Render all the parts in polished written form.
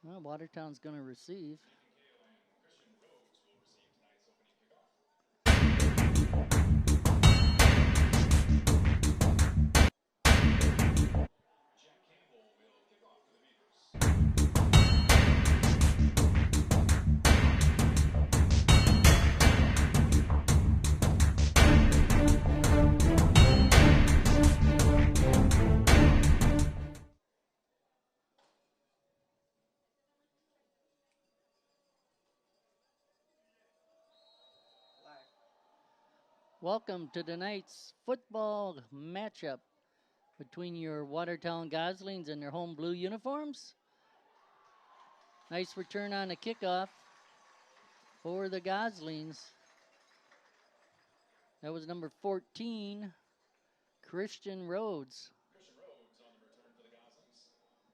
Well, Watertown's going to receive. Welcome to tonight's football matchup between your Watertown Goslings and their home blue uniforms. Nice return on the kickoff for the Goslings. That was number 14, Christian Rhodes.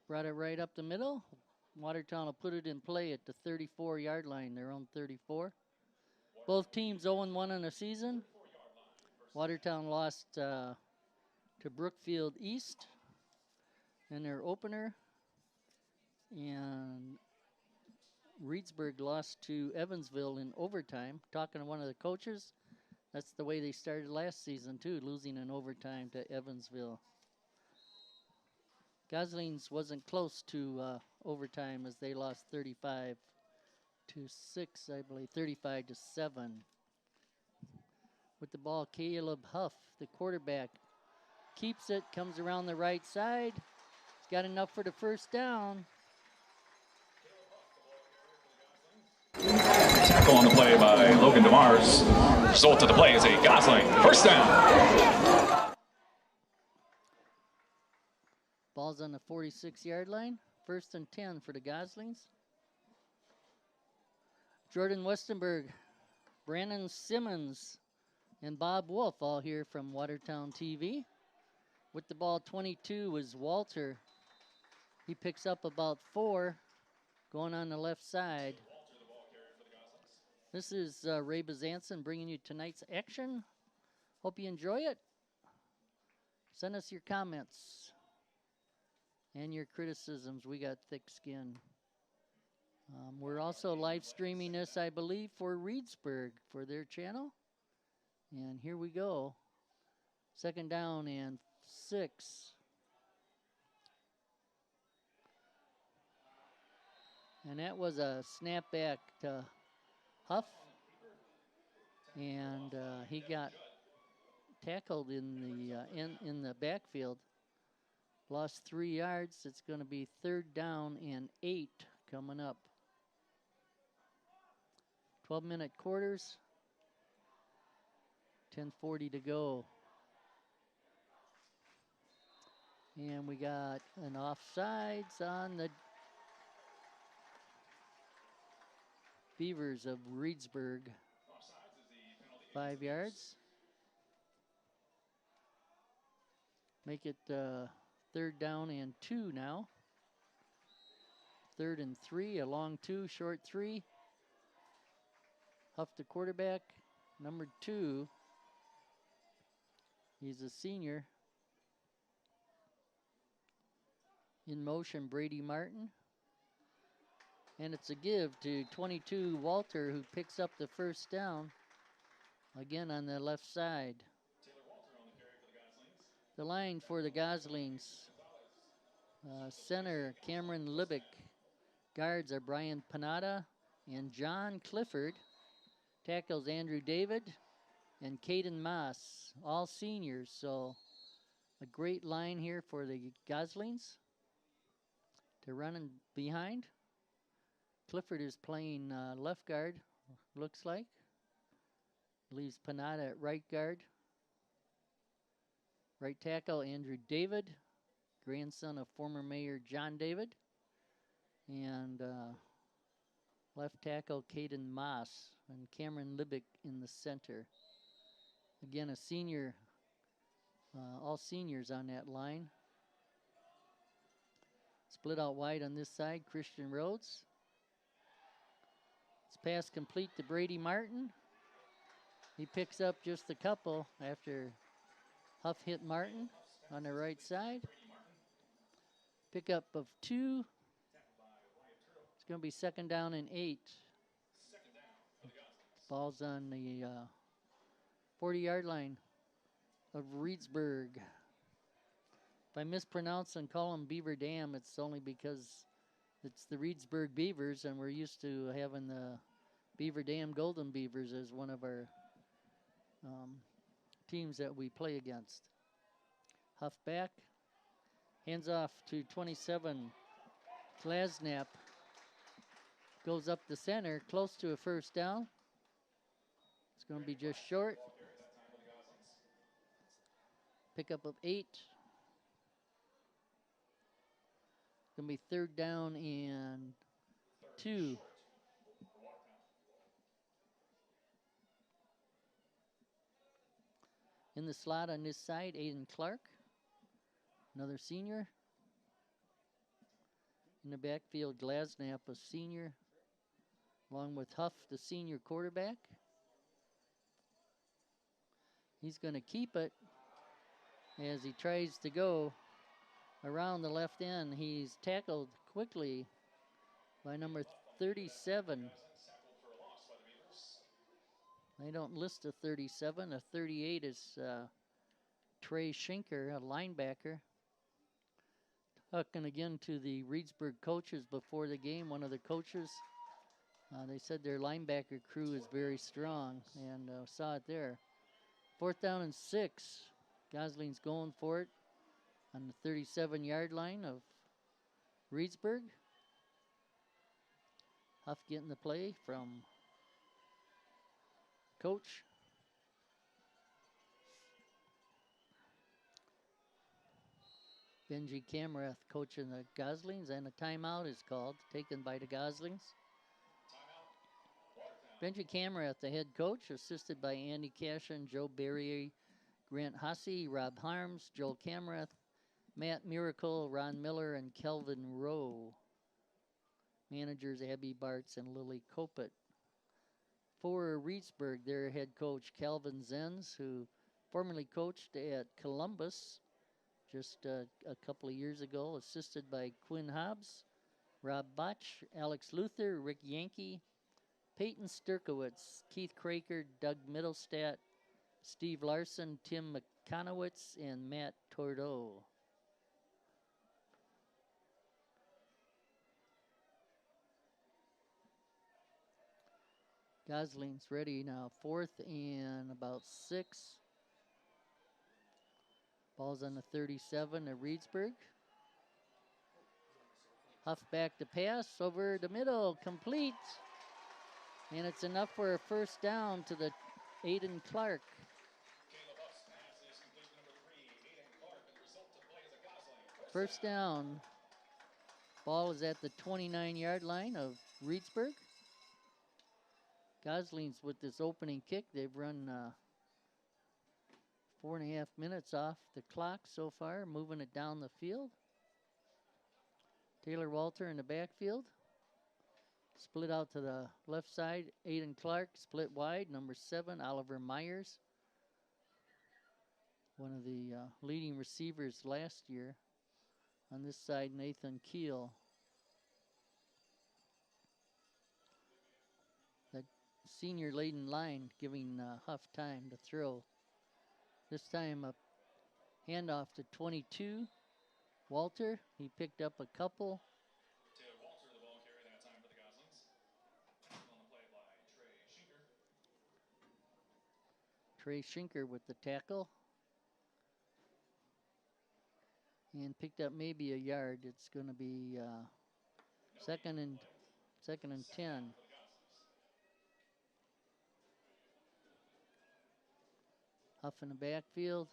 Brought it right up the middle. Watertown will put it in play at the 34-yard line, their own 34. Both teams 0-1 in the season. Watertown lost to Brookfield East in their opener, and Reedsburg lost to Evansville in overtime. Talking to one of the coaches, that's the way they started last season too, losing in overtime to Evansville. Goslings wasn't close to overtime as they lost 35-6, I believe, 35-7. With the ball, Caleb Huff, the quarterback, keeps it, comes around the right side. He's got enough for the first down. Tackle on the play by Logan DeMars. Result of the play is a Gosling first down. Ball's on the 46-yard line. 1st and 10 for the Goslings. Jordan Westenberg, Brandon Simmons, and Bob Wolf all here from Watertown TV. With the ball, 22 is Walter. He picks up about 4 going on the left side. This is Ray Bazanson bringing you tonight's action. Hope you enjoy it. Send us your comments and your criticisms. We got thick skin. We're also live streaming this, I believe, for Reedsburg for their channel. And here we go. 2nd down and 6. And that was a snapback to Huff. And he got tackled in the backfield. Lost 3 yards. It's going to be 3rd down and 8 coming up. 12-minute quarters. 10:40 to go. And we got an offsides on the Beavers of Reedsburg. 5 yards. Make it 3rd down and 2 now. 3rd and 3, a long 2, short 3. Huff the quarterback, number 2. He's a senior. In motion, Brady Martin. And it's a give to 22, Walter, who picks up the first down. Again on the left side. The line for the Goslings. Center, Cameron Libick. Guards are Brian Panada and John Clifford. Tackles, Andrew David and Caden Moss, all seniors. So a great line here for the Goslings to run in behind. Clifford is playing left guard, looks like. Leaves Panada at right guard. Right tackle, Andrew David, grandson of former Mayor John David. And left tackle, Caden Moss, and Cameron Libick in the center. Again, a senior, all seniors on that line. Split out wide on this side, Christian Rhodes. It's pass complete to Brady Martin. He picks up just a couple after Huff hit Martin on the right side. Pickup of 2. It's going to be 2nd down and 8. Ball's on the 40-yard line of Reedsburg. If I mispronounce and call them Beaver Dam, it's only because it's the Reedsburg Beavers, and we're used to having the Beaver Dam Golden Beavers as one of our teams that we play against. Huff back, hands off to 27. Glasnap goes up the center, close to a 1st down. It's going to be just short. Pickup of 8. Going to be 3rd down and 2. In the slot on this side, Aiden Clark, another senior. In the backfield, Glasnap, a senior, along with Huff, the senior quarterback. He's going to keep it as he tries to go around the left end. He's tackled quickly by number 37. They don't list a 37. A 38 is Trey Schinker, a linebacker. Talking again to the Reedsburg coaches before the game, one of the coaches, they said their linebacker crew is very strong, and saw it there. 4th down and 6. Gosling's going for it on the 37-yard line of Reedsburg. Huff getting the play from coach. Benji Camrath coaching the Goslings, and a timeout is called, taken by the Goslings. Benji Camrath, the head coach, assisted by Andy Cashin, Joe Barry, Grant Hussey, Rob Harms, Joel Camrath, Matt Miracle, Ron Miller, and Kelvin Rowe. Managers Abby Bartz and Lily Kopit. For Reedsburg, their head coach, Calvin Zenz, who formerly coached at Columbus just a couple of years ago, assisted by Quinn Hobbs, Rob Botch, Alex Luther, Rick Yankee, Peyton Sturkowitz, Keith Kraker, Doug Middlestat, Steve Larson, Tim McConowitz, and Matt Tordeau. Gosling's ready now. 4th and about 6. Ball's on the 37 at Reedsburg. Huff back to pass over the middle, complete. And it's enough for a 1st down to the Aiden Clark. First down. Ball is at the 29-yard line of Reedsburg. Goslings with this opening kick, they've run 4.5 minutes off the clock so far, moving it down the field. Taylor Walter in the backfield. Split out to the left side, Aiden Clark, split wide, number 7, Oliver Myers. One of the leading receivers last year. On this side, Nathan Keel. The senior laden line giving Huff time to throw. This time a handoff to 22, Walter. He picked up a couple. Walter, the ball carrier that time for the Goslings. On the play by Trey Schinker. Trey Schinker with the tackle. And picked up maybe a yard. It's going to be second and 10. Huff in the backfield.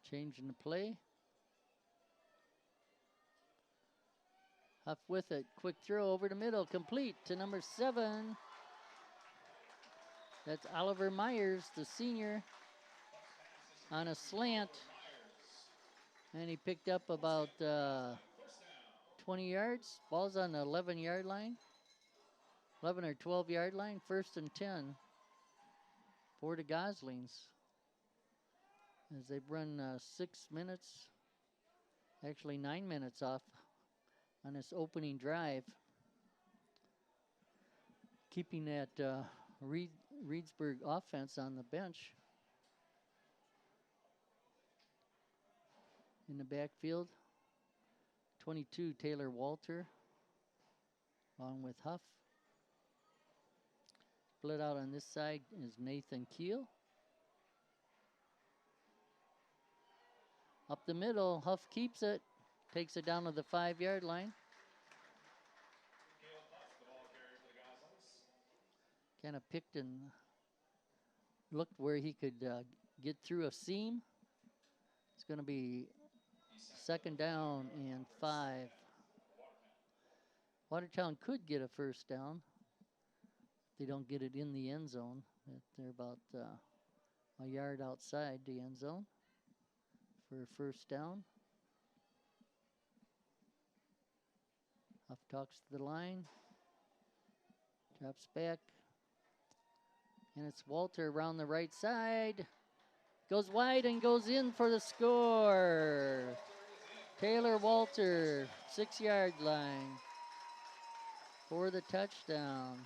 Changing the play. Huff with it. Quick throw over the middle. Complete to number 7. That's Oliver Myers, the senior, on a slant. And he picked up about 20 yards. Ball's on the 11-yard line. 11 or 12-yard line. 1st and 10 for the Goslings. as they've run 6 minutes, actually 9 minutes off on this opening drive, keeping that Reedsburg offense on the bench. In the backfield, 22, Taylor Walter, along with Huff. Split out on this side is Nathan Keel. Up the middle, Huff keeps it, takes it down to the 5-yard line. Kind of picked and looked where he could get through a seam. It's going to be 2nd down and 5. Watertown could get a 1st down. They don't get it in the end zone. They're about a yard outside the end zone for a 1st down. Huff talks to the line, drops back, and it's Walter around the right side. Goes wide and goes in for the score. Taylor Walter, 6-yard line for the touchdown.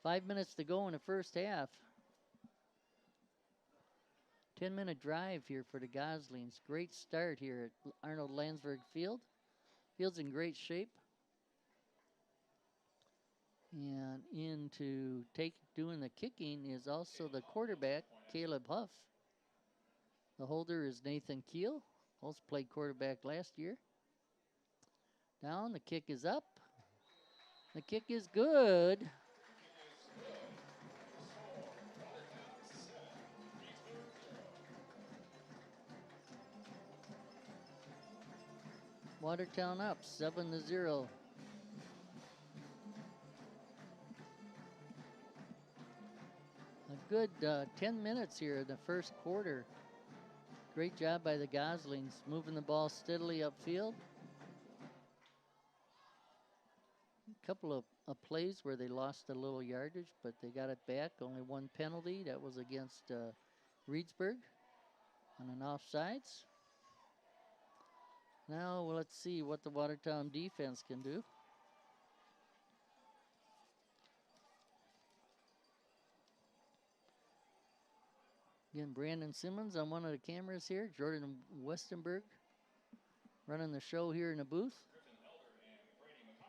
5 minutes to go in the first half. 10-minute drive here for the Goslings. Great start here at Arnold Landsberg Field. Field's in great shape. And into doing the kicking is also the quarterback, Caleb Huff. The holder is Nathan Keel. Also played quarterback last year. Down, the kick is up. The kick is good. Watertown up 7-0. A good 10 minutes here in the first quarter. Great job by the Goslings, moving the ball steadily upfield. A couple of plays where they lost a little yardage, but they got it back. Only one penalty. That was against Reedsburg on an offsides. Now let's see what the Watertown defense can do. Again, Brandon Simmons on one of the cameras here. Jordan Westenberg running the show here in the booth.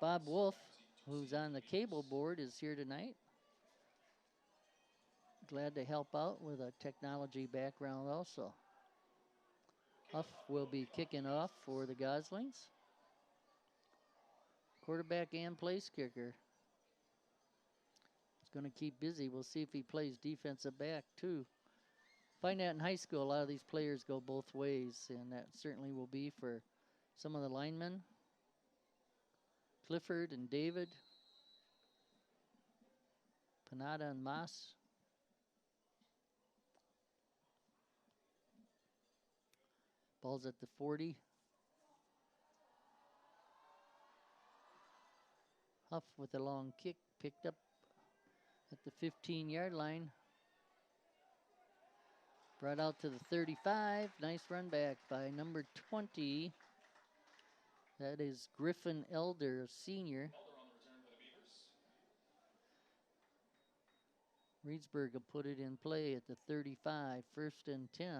Bob Wolf, who's on the cable board, is here tonight. Glad to help out with a technology background also. Huff will be kicking off for the Goslings. Quarterback and place kicker. He's going to keep busy. We'll see if he plays defensive back too. Find that in high school, a lot of these players go both ways, and that certainly will be for some of the linemen. Clifford and David. Panada and Moss. Ball's at the 40. Huff with a long kick, picked up at the 15-yard line. Brought out to the 35. Nice run back by number 20. That is Griffin Elder, a senior. Reedsburg will put it in play at the 35, 1st and 10.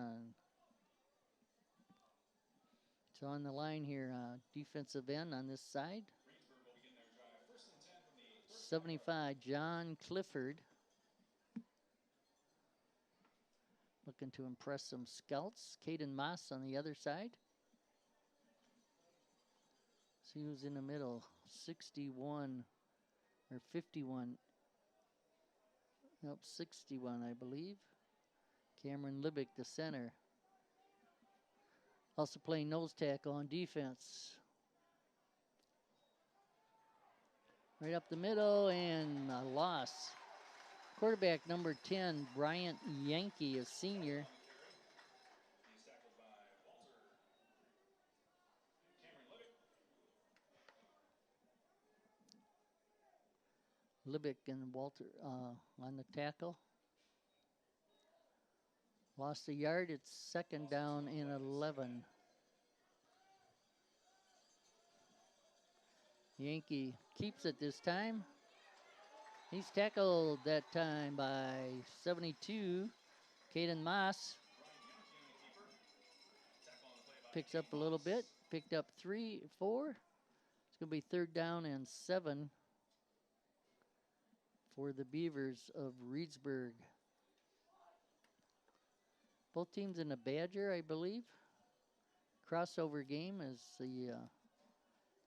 So on the line here, defensive end on this side. 75, John Clifford. Looking to impress some scouts. Caden Moss on the other side. See who's in the middle. 61 or 51. Nope, 61, I believe. Cameron Libick, the center. Also playing nose tackle on defense. Right up the middle and a loss. Quarterback number 10, Bryant Yankee, a senior. Libick and Walter on the tackle Lost a yard. It's second down and 11. Yankee keeps it this time. He's tackled that time by 72. Caden Moss picks up a little bit. Picked up 3, 4. It's going to be third down and 7 for the Beavers of Reedsburg. Both teams in a Badger, I believe. Crossover game as the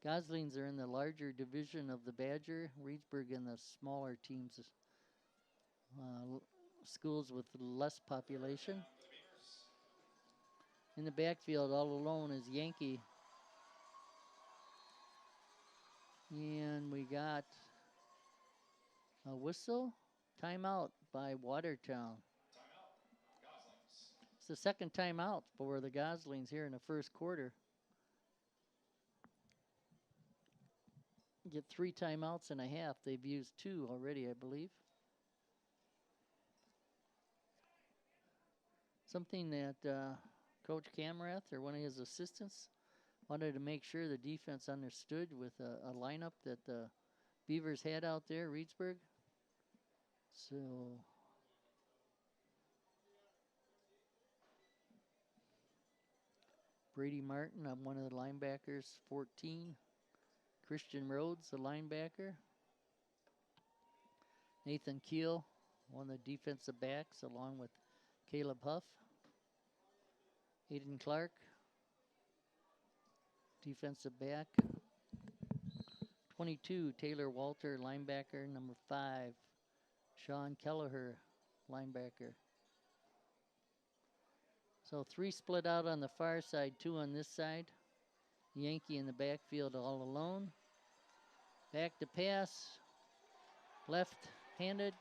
Goslings are in the larger division of the Badger. Reedsburg in the smaller teams, schools with less population. In the backfield, all alone is Yankee. And we got a whistle. Timeout by Watertown. It's the second timeout for the Goslings here in the first quarter. Get 3 timeouts and a half. They've used 2 already, I believe. Something that Coach Camrath or one of his assistants wanted to make sure the defense understood with a lineup that the Beavers had out there, Reedsburg. So Brady Martin, I'm one of the linebackers, 14. Christian Rhodes, the linebacker. Nathan Keel, one of the defensive backs, along with Caleb Huff. Aiden Clark, defensive back. 22, Taylor Walter, linebacker. Number 5, Sean Kelleher, linebacker. So 3 split out on the far side, 2 on this side. Yankee in the backfield all alone. Back to pass. Left-handed.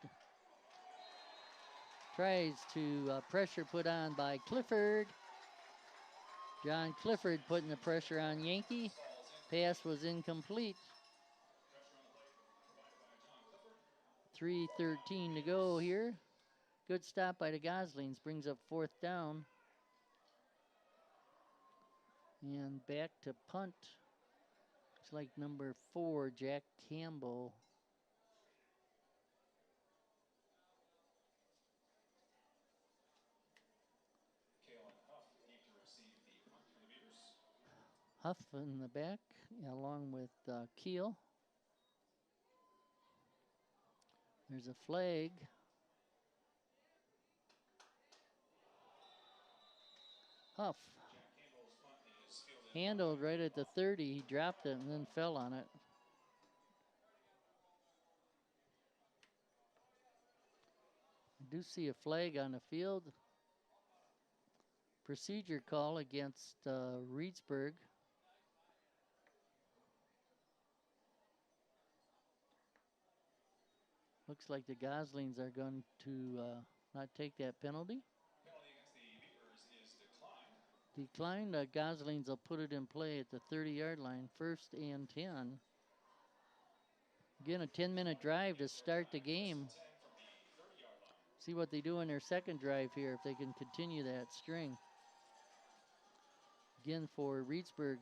Tries to pressure put on by Clifford. John Clifford putting the pressure on Yankee. Pass was incomplete. 3:13 to go here. Good stop by the Goslings. Brings up 4th down. And back to punt. Looks like number 4, Jack Campbell. Huff in the back, along with Keel. There's a flag. Huff handled right at the 30. He dropped it and then fell on it. I do see a flag on the field. Procedure call against Reedsburg. Looks like the Goslings are going to not take that penalty. Declined. Goslings will put it in play at the 30-yard line, 1st and 10. Again, a 10-minute drive to start the game. See what they do in their second drive here, if they can continue that string. Again for Reedsburg.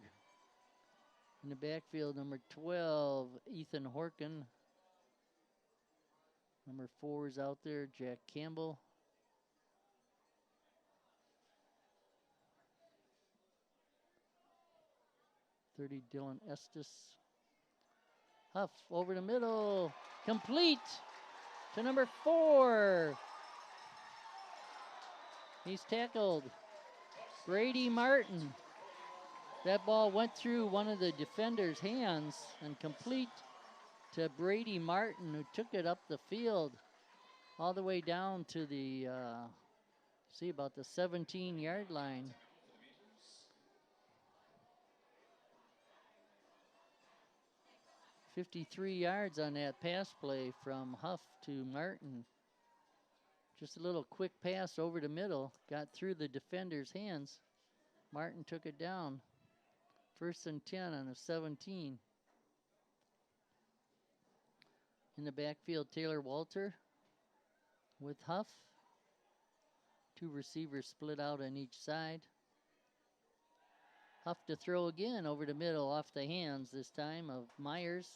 In the backfield, number 12, Ethan Horkin. Number 4 is out there, Jack Campbell. Dylan Estes. Huff over the middle. Complete to number 4. He's tackled. Brady Martin. That ball went through one of the defender's hands and complete to Brady Martin, who took it up the field all the way down to the, about the 17-yard line. $53 yards on that pass play from Huff to Martin. Just a little quick pass over the middle, got through the defender's hands. Martin took it down. 1st and 10 on a 17. In the backfield, Taylor Walter with Huff. Two receivers split out on each side. Huff to throw again over the middle off the hands this time of Myers,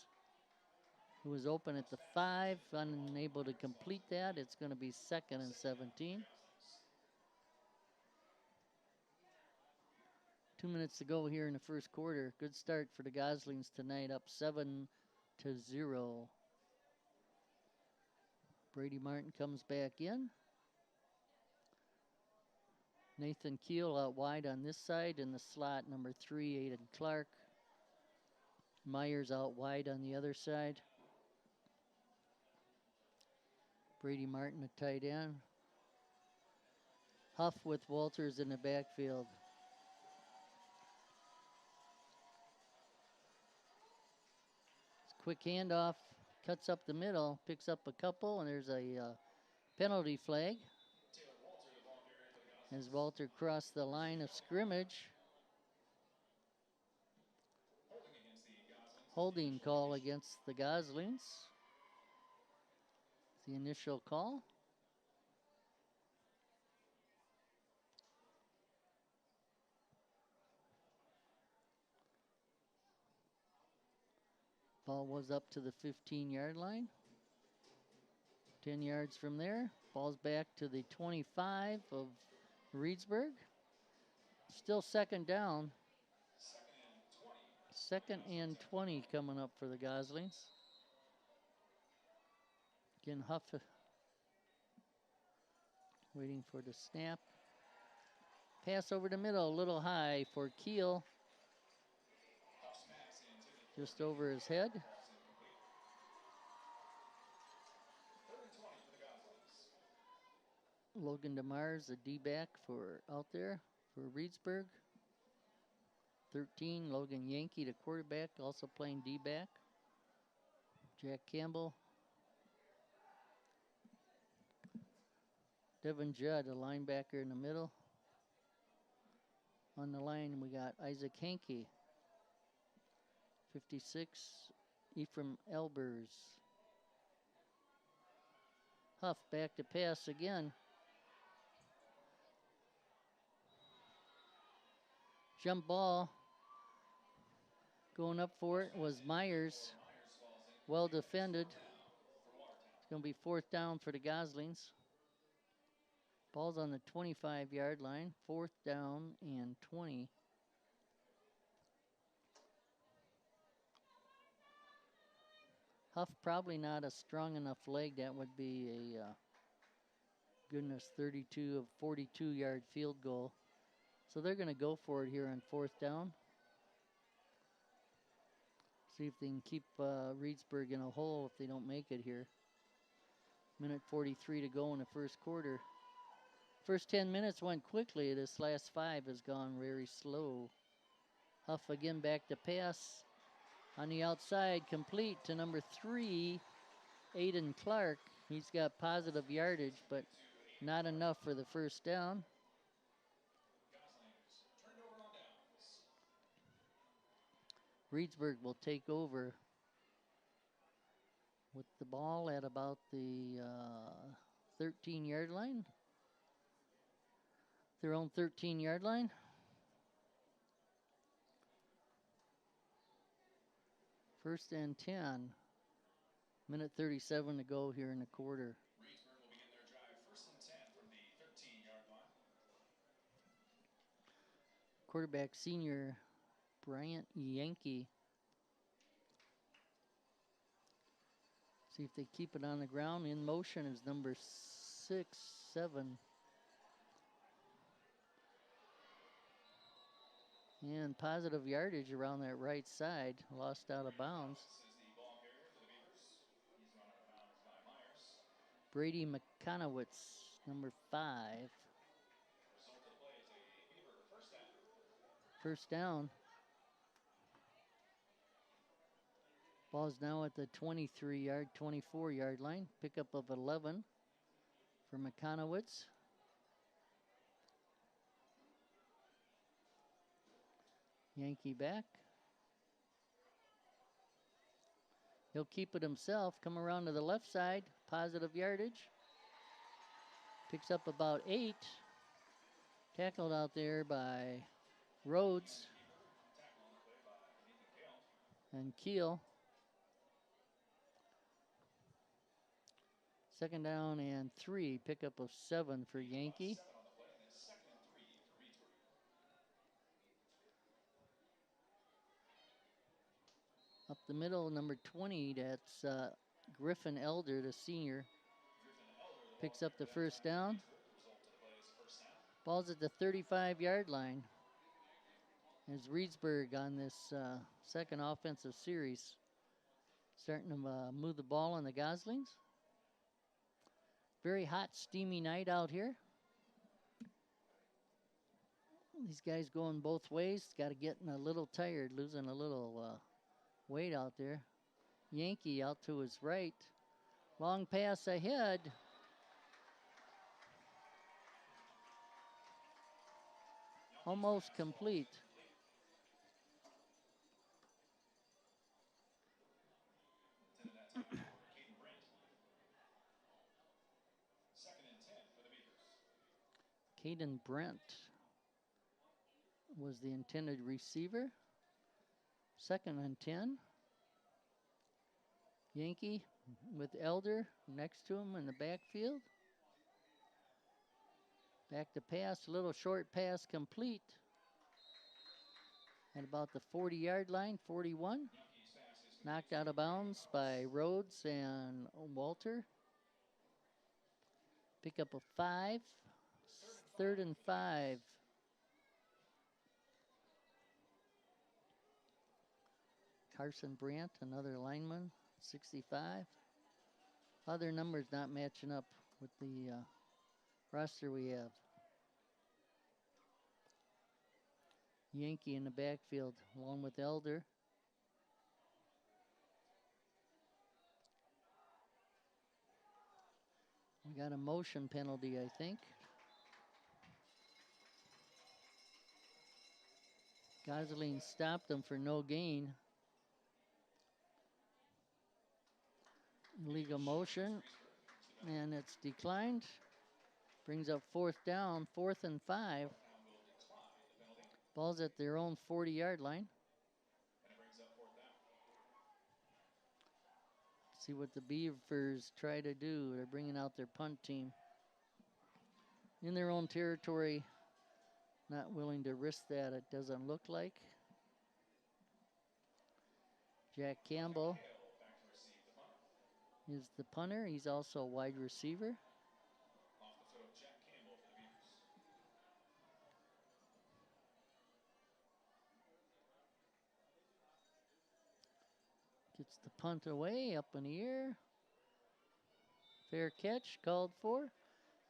who was open at the 5, unable to complete that. It's going to be 2nd and 17. 2 minutes to go here in the first quarter. Good start for the Goslings tonight, up 7-0. Brady Martin comes back in. Nathan Keel out wide on this side in the slot, number 3, Aiden Clark. Myers out wide on the other side. Brady Martin, a tight end. Huff with Walters in the backfield. Quick handoff, cuts up the middle, picks up a couple, and there's a penalty flag as Walter crossed the line of scrimmage. Holding call against the Goslings. The initial call. Ball was up to the 15-yard line. 10 yards from there. Ball's back to the 25 of Reedsburg. Still second down. 2nd and 20 coming up for the Goslings. Again, Huff waiting for the snap. Pass over the middle, a little high for Keel. Just over his head. Logan DeMars, the D-back for out there for Reedsburg. 13, Logan Yankee, the quarterback, also playing D-back. Jack Campbell. Devin Judd, a linebacker in the middle. On the line, we got Isaac Hankey. 56, Ephraim Elbers. Huff back to pass again. Jump ball. Going up for it was Myers. Well defended. It's going to be 4th down for the Goslings. Ball's on the 25-yard line. 4th down and 20. Huff probably not a strong enough leg. That would be a, 32 of 42-yard field goal. So they're going to go for it here on 4th down. See if they can keep Reedsburg in a hole if they don't make it here. Minute 43 to go in the first quarter. First 10 minutes went quickly. This last 5 has gone very slow. Huff again back to pass. On the outside, complete to number 3, Aiden Clark. He's got positive yardage, but not enough for the first down. Reedsburg will take over with the ball at about the 13-yard line. Their own 13-yard line. First and 10. Minute 37 to go here in the quarter. Reedsburg will begin their drive 1st and 10 from the 13-yard line. Quarterback senior Bryant Yankee. See if they keep it on the ground. In motion is number 6, 7. And positive yardage around that right side. Lost out of bounds. Brady McConowitz, number 5. First down. Ball's now at the 24-yard line. Pickup of 11 for McConowitz. Yankee back. He'll keep it himself. Come around to the left side. Positive yardage. Picks up about 8. Tackled out there by Rhodes and Keel. Second down and 3, pickup of 7 for Yankee. Up the middle, number 20, that's Griffin Elder, the senior. Picks up the first down. Ball's at the 35-yard line. As Reedsburg on this second offensive series starting to move the ball on the Goslings. Very hot, steamy night out here. These guys going both ways. Got to get a little tired, losing a little weight out there. Yankee out to his right. Long pass ahead. Almost complete. Caden Brent was the intended receiver. 2nd and 10. Yankee with Elder next to him in the backfield. Back to pass, a little short pass complete. At about the 40-yard line, 41. Knocked out of bounds by Rhodes and Walter. Pick up a 5. 3rd and 5. Carson Brandt, another lineman, 65. Other numbers not matching up with the roster we have. Yankee in the backfield along with Elder. We got a motion penalty, I think. Gosling stopped them for no gain. Illegal motion, and it's declined. Brings up 4th down, 4th and 5. Ball's at their own 40-yard line. See what the Beavers try to do. They're bringing out their punt team. In their own territory, not willing to risk that, it doesn't look like. Jack Campbell is the punter. He's also a wide receiver. Gets the punt away, up in the air. Fair catch called for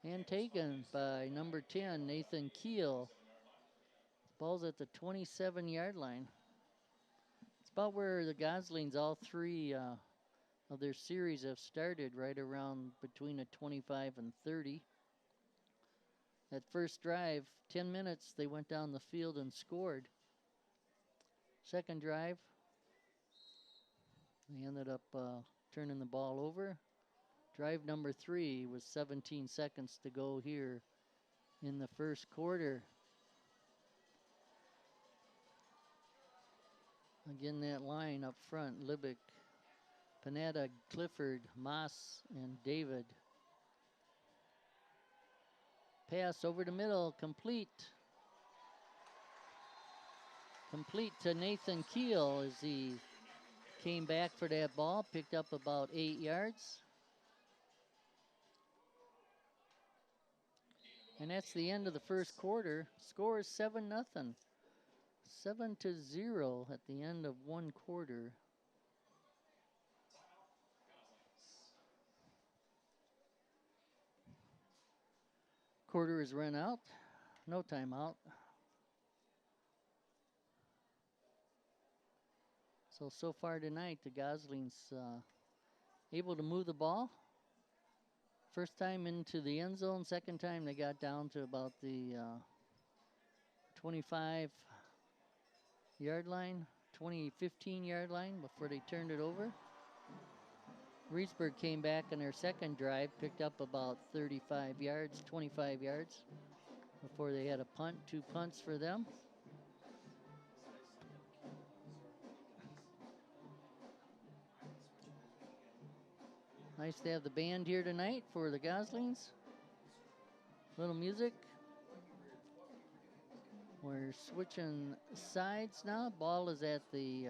and taken by number 10, Nathan Keel. Ball's at the 27-yard line. It's about where the Goslings, all 3 of their series have started, right around between a 25 and 30. That first drive, 10 minutes, they went down the field and scored. Second drive, they ended up turning the ball over. Drive number 3 was 17 seconds to go here in the first quarter. Again, that line up front, Libick, Panetta, Clifford, Moss, and David. Pass over the middle, complete. Complete to Nathan Keel as he came back for that ball, picked up about 8 yards. And that's the end of the first quarter. Score is 7-0. 7-0 at the end of one quarter. Quarter is run out. No timeout. So far tonight, the Goslings able to move the ball. First time into the end zone. Second time they got down to about the 25-yard line, 15-yard line before they turned it over. Reedsburg came back in their second drive, picked up about 35 yards, 25 yards. before they had a punt, 2 punts for them. Nice to have the band here tonight for the Goslings. Little music. We're switching sides now. Ball is at the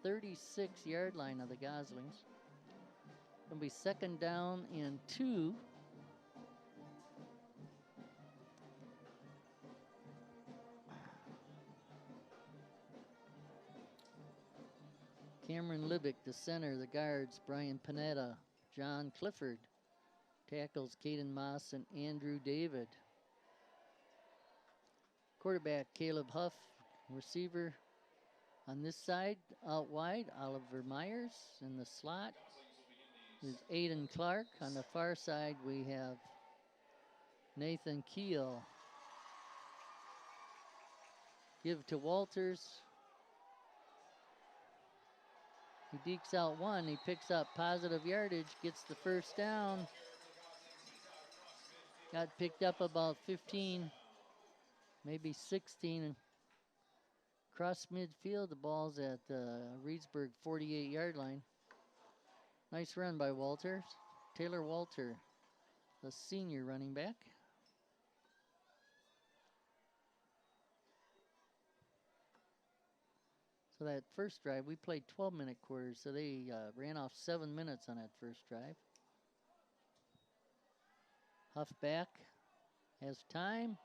36-yard line of the Goslings. It'll be 2nd down and 2. Cameron Libick, the center. The guards, Brian Panetta, John Clifford. Tackles, Caden Moss and Andrew David. Quarterback, Caleb Huff. Receiver on this side, out wide, Oliver Myers. In the slot is Aiden Clark. On the far side, we have Nathan Keel. Give to Walters. He dekes out 1. He picks up positive yardage, gets the 1st down. Got picked up about 15, maybe 16. Across midfield, the ball's at Reedsburg 48-yard line. Nice run by Walters. Taylor Walter, the senior running back. So that first drive, we played 12-minute quarters, so they ran off 7 minutes on that first drive. Huff back, has time.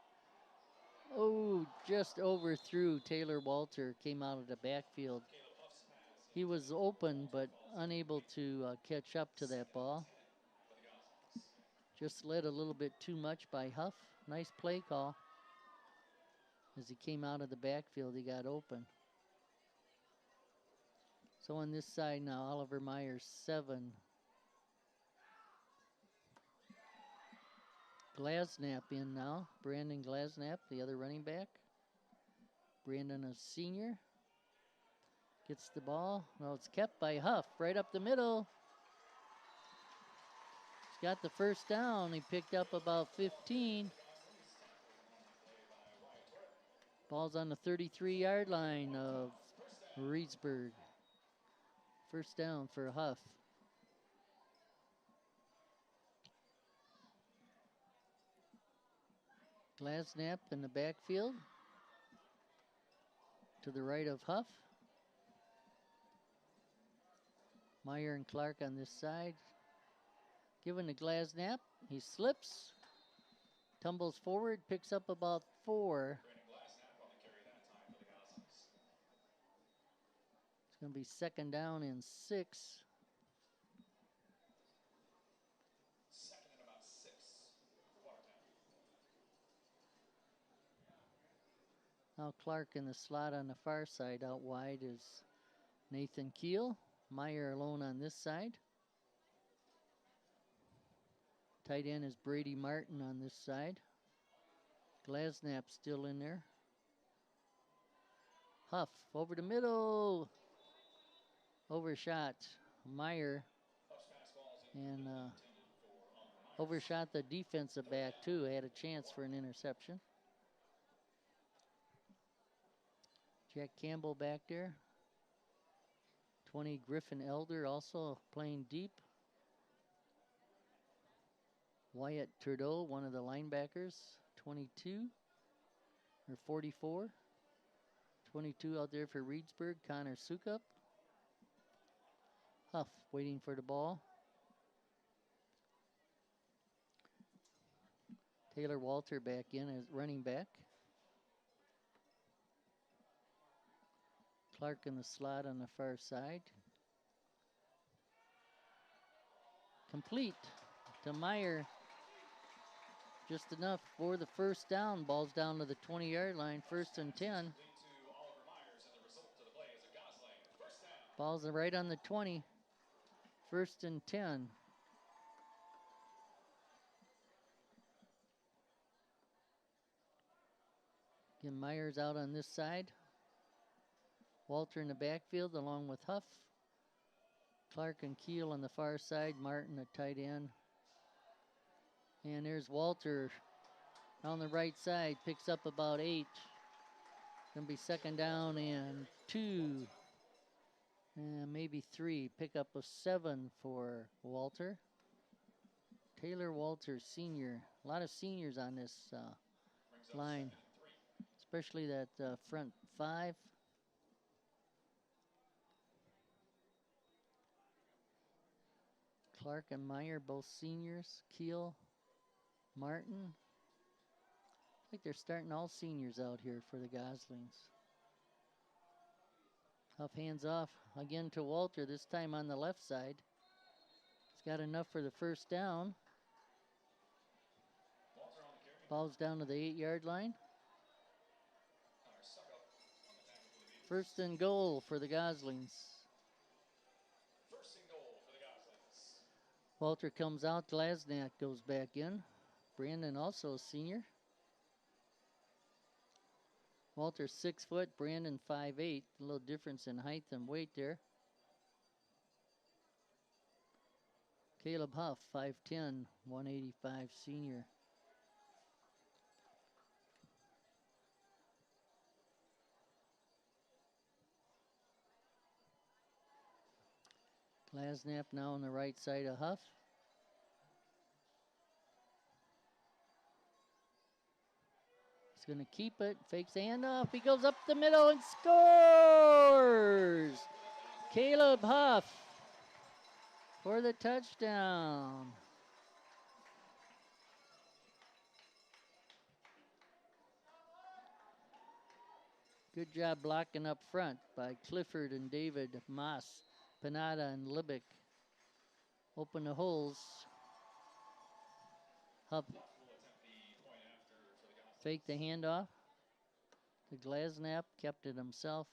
Oh, just overthrew Taylor Walter, came out of the backfield. He was open, but unable to catch up to that ball. Just led a little bit too much by Huff. Nice play call. As he came out of the backfield, he got open. So on this side now, Oliver Myers 7. Glasnap in now. Brandon Glasnap, the other running back. Brandon, a senior. Gets the ball. No, it's kept by Huff right up the middle. He's got the 1st down. He picked up about 15. Ball's on the 33-yard line of Reedsburg. 1st down for Huff. Glasnap in the backfield. To the right of Huff. Meyer and Clark on this side. Given to Glasnap. He slips. Tumbles forward. Picks up about 4. It's going to be 2nd down and 6. Now Clark in the slot on the far side. Out wide is Nathan Keel. Meyer alone on this side. Tight end is Brady Martin on this side. Glasnap still in there. Huff over the middle. Overshot Meyer. And overshot the defensive back too. Had a chance for an interception. Jack Campbell back there. 20, Griffin Elder also playing deep. Wyatt Trudeau, one of the linebackers, 22 or 44. 22 out there for Reedsburg, Connor Sukup. Huff waiting for the ball. Taylor Walter back in as running back. Clark in the slot on the far side. Complete to Meyer. Just enough for the 1st down. Ball's down to the 20-yard line. 1st and 10. Ball's right on the 20. 1st and 10. Again, Myers out on this side. Walter in the backfield along with Huff. Clark and Keel on the far side. Martin, a tight end. And there's Walter On the right side, picks up about 8. Gonna be second down and 2. And maybe 3. Pickup of 7 for Walter. Taylor Walter, senior. A lot of seniors on this line, especially that front 5. Clark and Meyer, both seniors. Keel, Martin. I think they're starting all seniors out here for the Goslings. Huff hands off again to Walter, this time on the left side. He's got enough for the first down. Ball's down to the 8-yard line. First and goal for the Goslings. Walter comes out, Glasnak goes back in. Brandon also a senior. Walter 6 foot, Brandon 5'8". A little difference in height and weight there. Caleb Huff, 5'10", 185 senior. Glasnap now on the right side of Huff. He's going to keep it, fakes the handoff. He goes up the middle and scores! Caleb Huff for the touchdown. Good job blocking up front by Clifford and David, Moss, Panada, and Libick. Open the holes. Huff faked the handoff. The Glasnap kept it himself.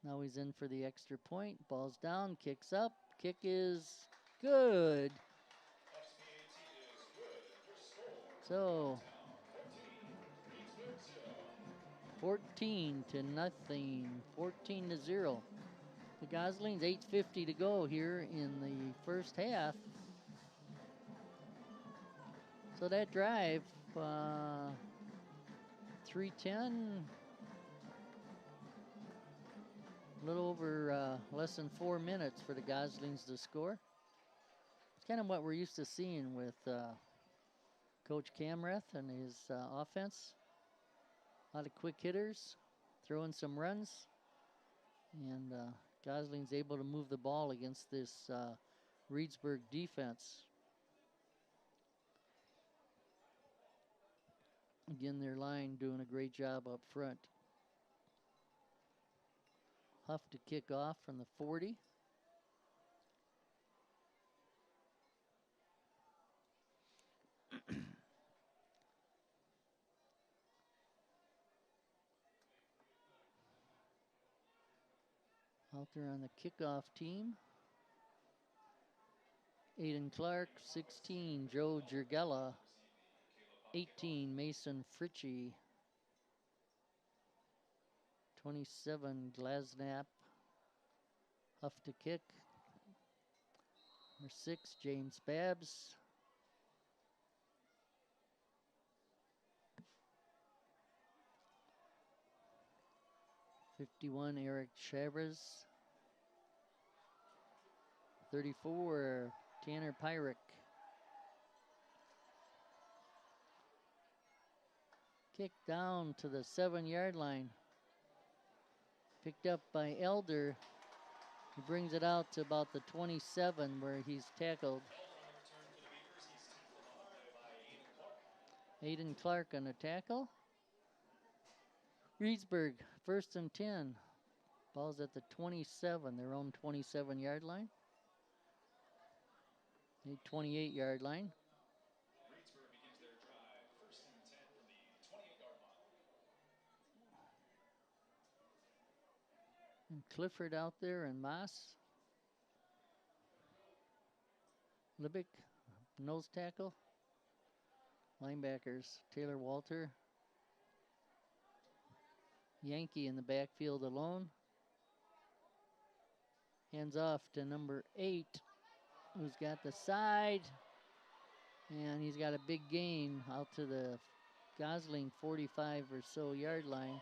Now he's in for the extra point. Ball's down, kicks up. Kick is good. So 14-0. 14-0. The Goslings, 8:50 to go here in the first half. So that drive, 3:10, a little over less than 4 minutes for the Goslings to score. It's kind of what we're used to seeing with Coach Camrath and his offense. A lot of quick hitters, throwing some runs, and Gosling's able to move the ball against this Reedsburg defense. Again, their line doing a great job up front. Huff to kick off from the 40. Out there on the kickoff team. Aiden Clark, 16, Joe Jergella, 18, Mason Fritchie, 27, Glasnap, Huff to kick. Number 6, James Babs. '51, Eric Chavez. 34, Tanner Pyrick. Kick down to the 7-yard line. Picked up by Elder. He brings it out to about the 27 where he's tackled. Aiden Clark on the tackle. Reedsburg, 1st and 10. Ball's at the 27, their own 27-yard line. 28-yard line. Reedsburg begins their drive, 1st and 10 from the 28-yard line. And Clifford out there and Moss. Libick, nose tackle. Linebackers, Taylor Walter. Yankee in the backfield alone. Hands off to number 8, who's got the side. And he's got a big gain out to the Gosling 45 or so yard line.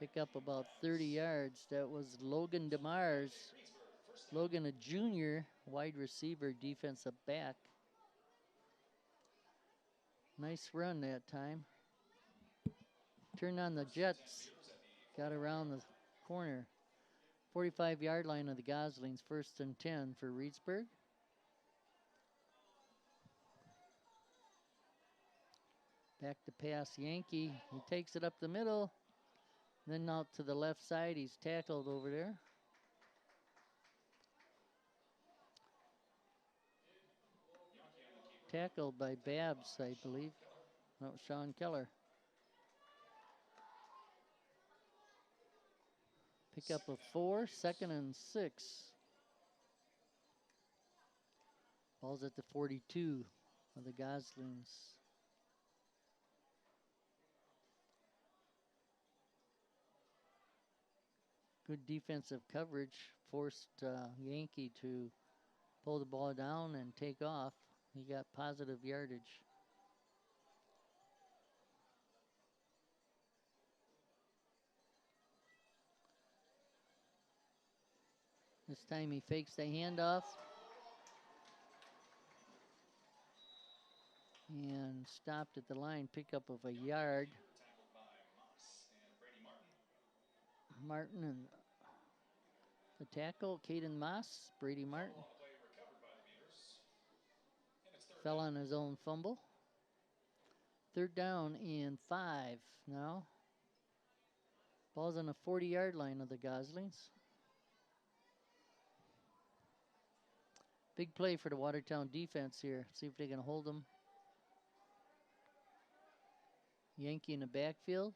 Pick up about 30 yards. That was Logan DeMars. Logan, a junior wide receiver, defensive back. Nice run that time. Turned on the Jets. Got around the corner. 45-yard line of the Goslings, 1st and 10 for Reedsburg. Back to pass Yankee. He takes it up the middle. Then out to the left side. He's tackled over there. Tackled by Babs, I believe. That was Sean Keller. Pick up a 4, 2nd and 6. Ball's at the 42 of the Goslings. Good defensive coverage forced Yankee to pull the ball down and take off. He got positive yardage. This time he fakes the handoff and stopped at the line, pickup of a yard. Martin and the tackle, Caden Moss, Brady Martin. Fell on his own fumble. 3rd down and 5 now. Ball's on the 40-yard line of the Goslings. Big play for the Watertown defense here. See if they can hold them. Yankee in the backfield.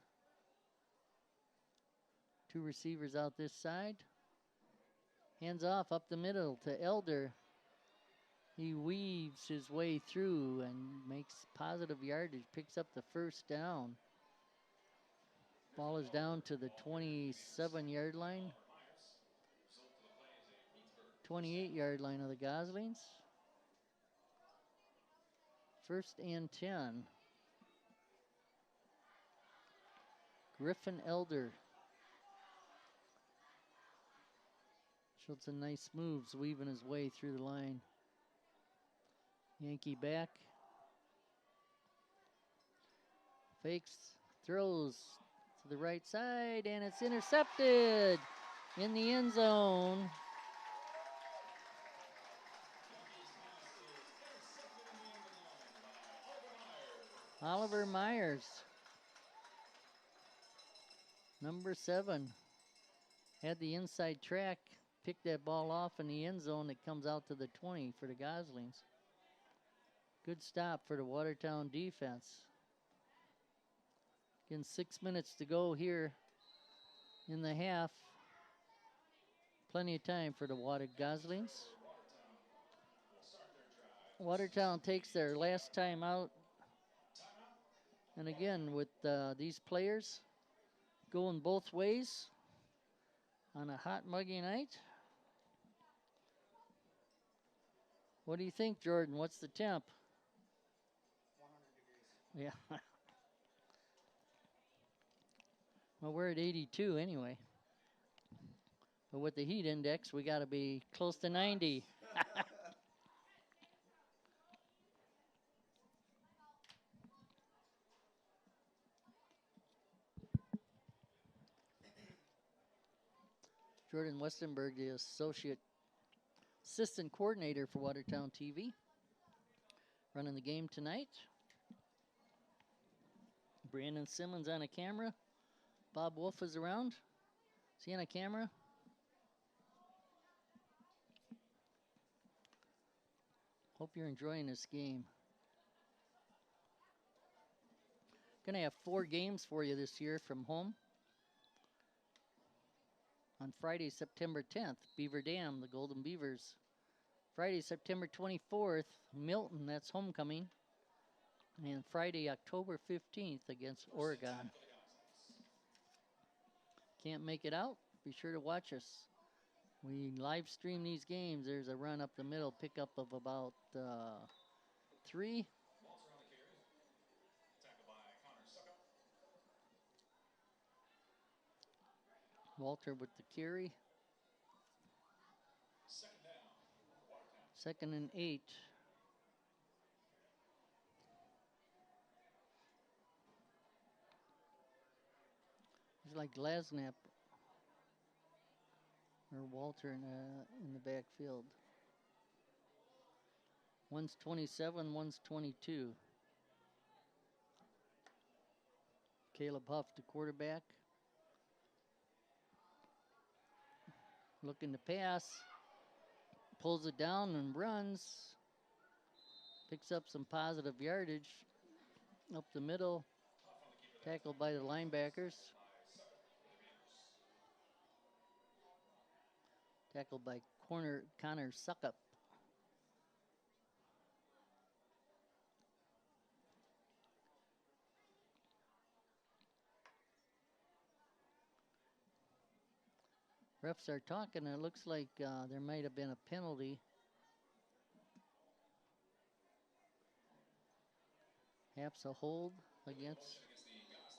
2 receivers out this side. Hands off up the middle to Elder. He weaves his way through and makes positive yardage. Picks up the 1st down. Ball is down to the 27-yard line. 28-yard line of the Goslings. 1st and 10. Griffin Elder. Showed some nice moves, weaving his way through the line. Yankee back. Fakes, throws to the right side, and it's intercepted in the end zone. Oliver Myers, number 7, had the inside track, picked that ball off in the end zone. It comes out to the 20 for the Goslings. Good stop for the Watertown defense. Again, 6 minutes to go here in the half. Plenty of time for the Goslings. Watertown takes their last time out. And again, with these players going both ways on a hot, muggy night. What do you think, Jordan? What's the temp? 100 degrees. Yeah. Well, we're at 82 anyway. But with the heat index, we got to be close to 90. Jordan Westenberg, the assistant coordinator for Watertown TV, running the game tonight. Brandon Simmons on a camera. Bob Wolf is around. Is he on a camera? Hope you're enjoying this game. Gonna have 4 games for you this year from home. On Friday, September 10th, Beaver Dam, the Golden Beavers. Friday, September 24th, Milton, that's homecoming. And Friday, October 15th against Oregon. Can't make it out? Be sure to watch us. We live stream these games. There's a run up the middle, pickup of about 3. Walter with the carry. Second and 8. It's like Glasnap or Walter in the backfield. One's 27, one's 22. Caleb Huff, the quarterback. Looking to pass. Pulls it down and runs. Picks up some positive yardage up the middle. Tackled by the linebackers. Tackled by Connor Suckup. Refs are talking. It looks like there might have been a penalty. Half's a hold against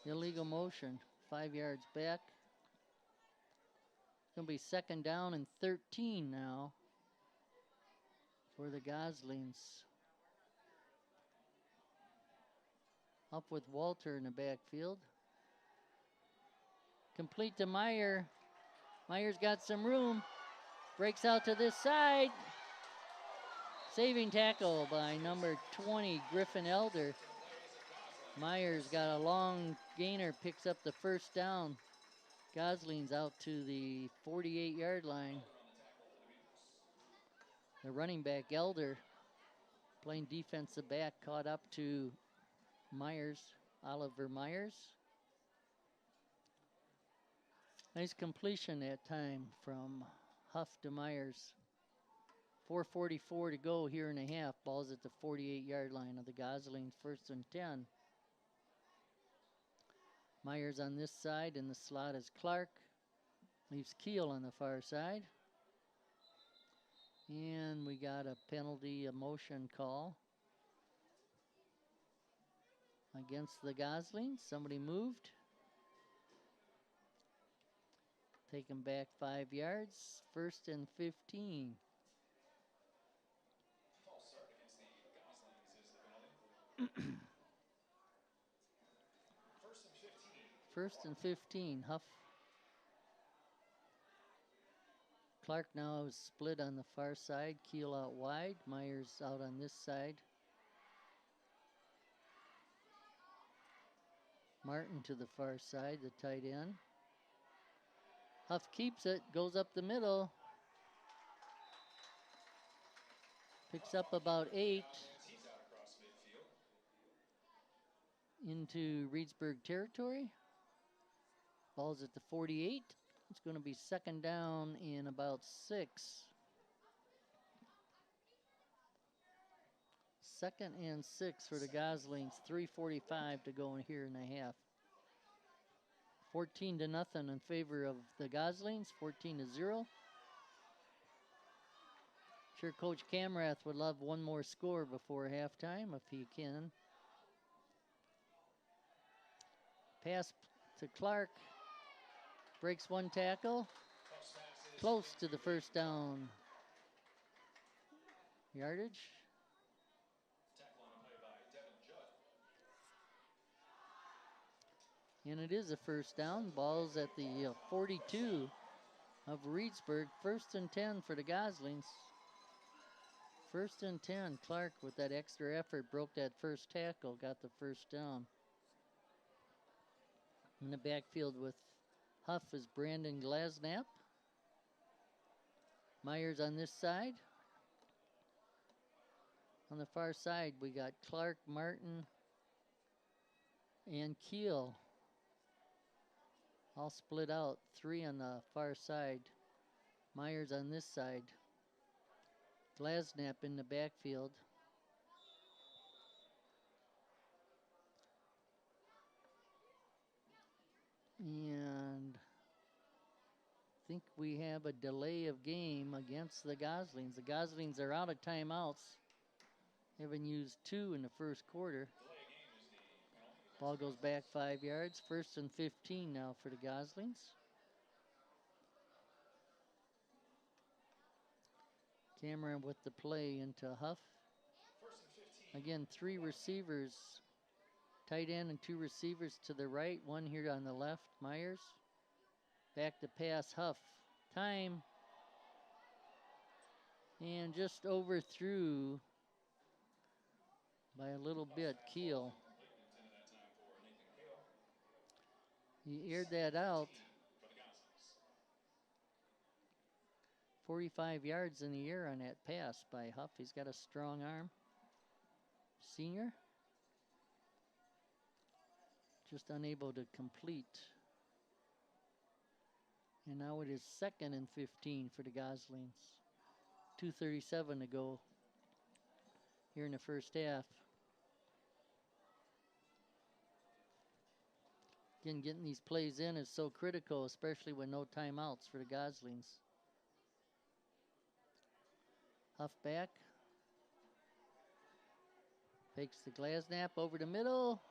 illegal motion. 5 yards back. It's going to be second down and 13 now for the Goslings. Up with Walter in the backfield. Complete to Meyer. Meyer's got some room. Breaks out to this side. Saving tackle by number 20, Griffin Elder. Meyer's got a long gainer, picks up the first down. Gosling's out to the 48-yard line. The running back, Elder, playing defensive back, caught up to Myers, Oliver Myers. Nice completion that time from Huff to Myers. 4:44 to go here in a half. Ball's at the 48-yard line of the Goslings, first and 10. Myers on this side, and the slot is Clark. Leaves Keel on the far side. And we got a penalty, a motion call against the Goslings. Somebody moved. Take him back 5 yards. First and 15. First and 15. Huff. Clark now is split on the far side. Keel out wide. Myers out on this side. Martin to the far side, the tight end. Huff keeps it, goes up the middle. Picks up about 8 into Reedsburg territory. Ball's at the 48. It's going to be second down in about 6. Second and 6 for the Goslings. 3:45 to go in here in a half. 14-0 in favor of the Goslings. 14-0. Sure, Coach Camrath would love one more score before halftime if he can. Pass to Clark. Breaks one tackle. Close to the first down yardage. And it is a first down. Ball's at the 42 of Reedsburg. First and 10 for the Goslings. First and 10. Clark with that extra effort broke that first tackle, got the first down. In the backfield with Huff is Brandon Glasnap. Myers on this side. On the far side, we got Clark, Martin, and Keel. All split out. 3 on the far side. Myers on this side. Glasnap in the backfield. And I think we have a delay of game against the Goslings. The Goslings are out of timeouts. Haven't used 2 in the first quarter. Ball goes back 5 yards. 1st and 15 now for the Goslings. Cameron with the play into Huff. Again, 3 receivers. Tight end and 2 receivers to the right. 1 here on the left, Myers. Back to pass, Huff. Time. And just overthrew by a little bit, Keel. He aired that out. 45 yards in the air on that pass by Huff. He's got a strong arm. Senior. Just unable to complete. And now it is 2nd and 15 for the Goslings. 2:37 to go here in the first half. Again, getting these plays in is so critical, especially with no timeouts for the Goslings. Huff back. Fakes the Glasnap over the middle.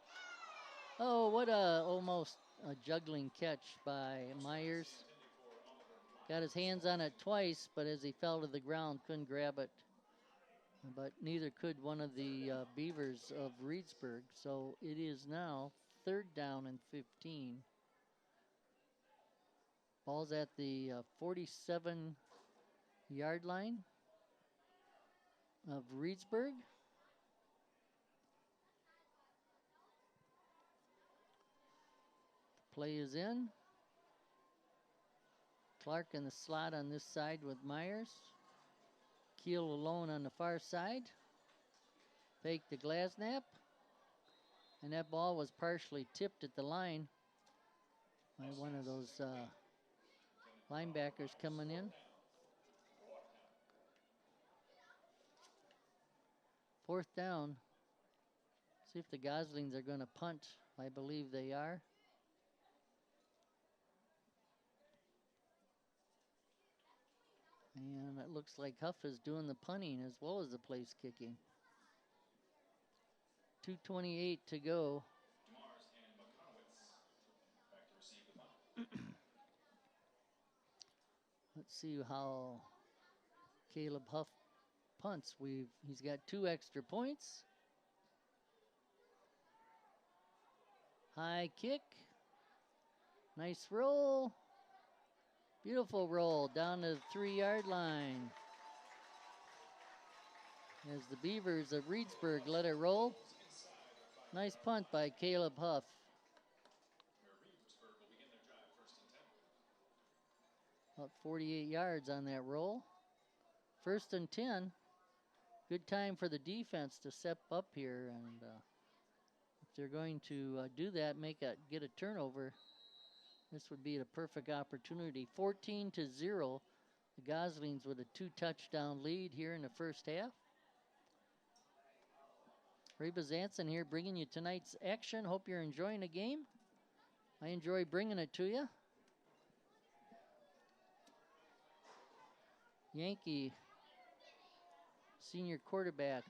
Oh, what almost a juggling catch by Myers. Got his hands on it twice, but as he fell to the ground, couldn't grab it. But neither could one of the Beavers of Reedsburg. So it is now 3rd down and 15. Ball's at the 47-yard line of Reedsburg. Play is in. Clark in the slot on this side with Myers. Keel alone on the far side. Fake the Glasnap. And that ball was partially tipped at the line by one of those linebackers coming in. 4th down. See if the Goslings are going to punt. I believe they are. And it looks like Huff is doing the punting as well as the place kicking. 2:28 to go. Let's see how Caleb Huff punts. He's got 2 extra points. High kick. Nice roll. Beautiful roll down to the 3-yard line. As the Beavers of Reedsburg let it roll. Nice punt by Caleb Huff. About 48 yards on that roll. 1st and 10. Good time for the defense to step up here, and if they're going to do that, get a turnover, this would be a perfect opportunity. 14-0. The Goslings with a 2-touchdown lead here in the first half. Ray Bazanson here bringing you tonight's action. Hope you're enjoying the game. I enjoy bringing it to you. Yankee, senior quarterback.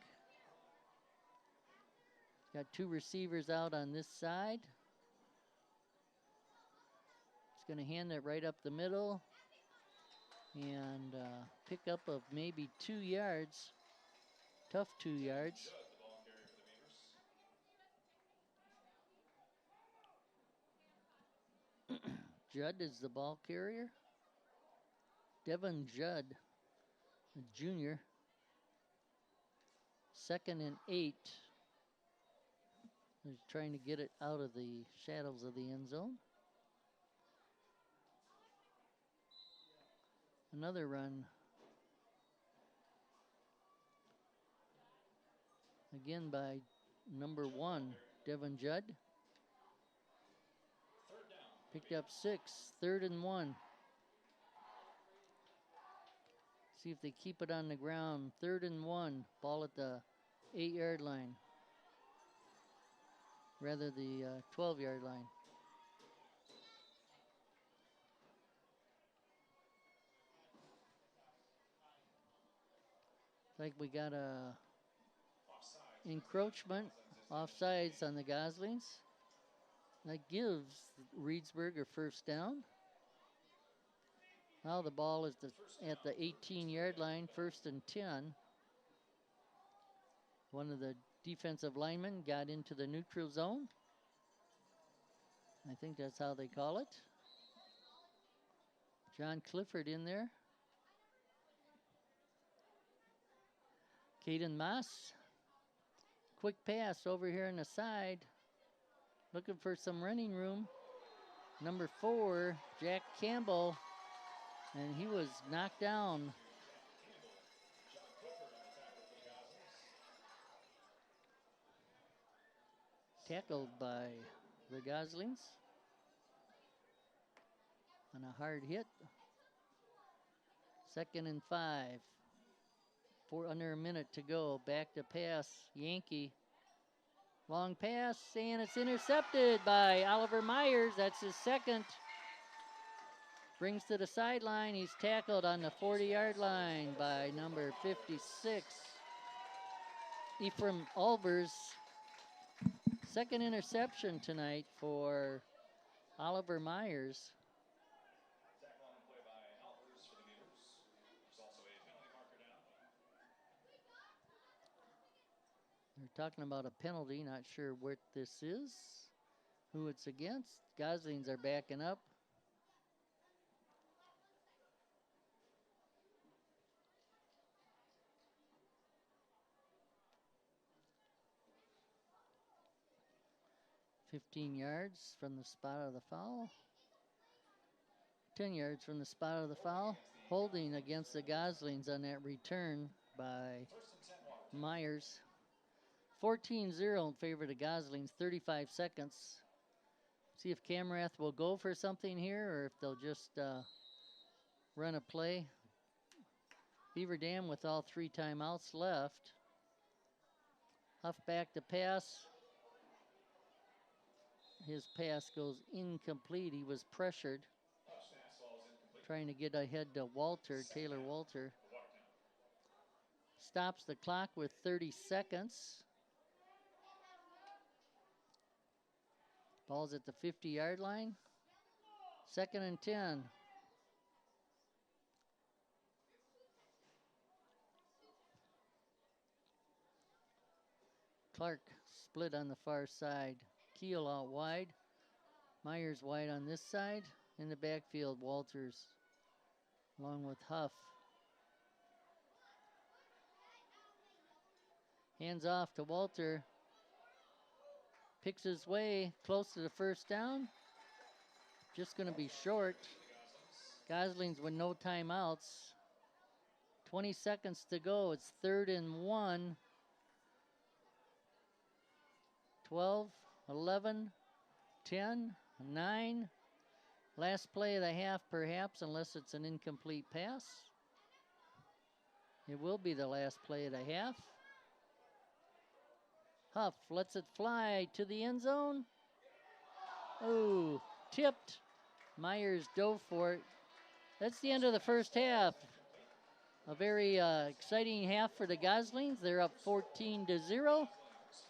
Got 2 receivers out on this side. He's going to hand it right up the middle. And pick up of maybe 2 yards. Tough 2 yards. Judd is the ball carrier. Devin Judd, a junior. 2nd and 8. He's trying to get it out of the shadows of the end zone. Another run. Again by number 1, Devin Judd. Picked up 6, 3rd and 1. See if they keep it on the ground. 3rd and 1. Ball at the 8-yard line. Rather the 12-yard line. like we got a encroachment, offsides on the Goslings. That gives Reedsburg a first down. Now the ball is at the 18-yard line, 1st and 10. One of the defensive linemen got into the neutral zone. I think that's how they call it. John Clifford in there. Caden Moss. Quick pass over here on the side. Looking for some running room. Number 4, Jack Campbell. And he was knocked down. Tackled by the Goslings on a hard hit. 2nd and 5. Under a minute to go. Back to pass. Yankee. Long pass, and it's intercepted by Oliver Myers. That's his second. Brings to the sideline. He's tackled on the 40-yard line by number 56, Ephraim Albers. Second interception tonight for Oliver Myers. They're talking about a penalty. Not sure what this is, who it's against. Goslings are backing up. "15 yards from the spot of the foul. 10 yards from the spot of the foul. Holding against the Goslings on that return by Myers. 14-0 in favor of the Goslings, 35 seconds. See if Camrath will go for something here or if they'll just run a play. Beaver Dam with all 3 timeouts left. Huff back to pass. His pass goes incomplete. He was pressured. Trying to get ahead to Walter, Taylor Walter. Stops the clock with 30 seconds. Ball's at the 50-yard line. 2nd and 10. Clark split on the far side. Keel out wide. Myers wide on this side. In the backfield, Walters along with Huff. Hands off to Walter. Picks his way close to the first down. Just going to be short. Goslings with no timeouts. 20 seconds to go. It's 3rd and 1. 12, 11, 10, 9. Last play of the half, perhaps, unless it's an incomplete pass. It will be the last play of the half. Huff lets it fly to the end zone. Ooh, tipped. Myers dove for it. That's the end of the first half. A very exciting half for the Goslings. They're up 14-0.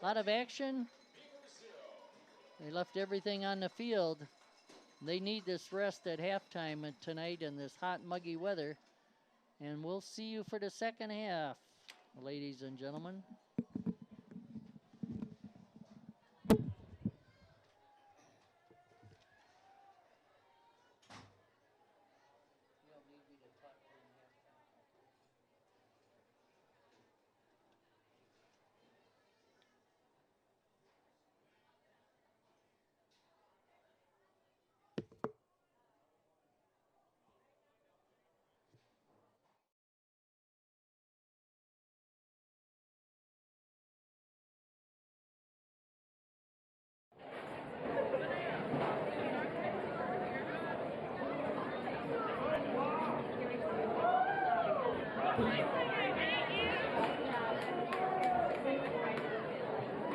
A lot of action. They left everything on the field. They need this rest at halftime tonight in this hot, muggy weather. And we'll see you for the second half, ladies and gentlemen.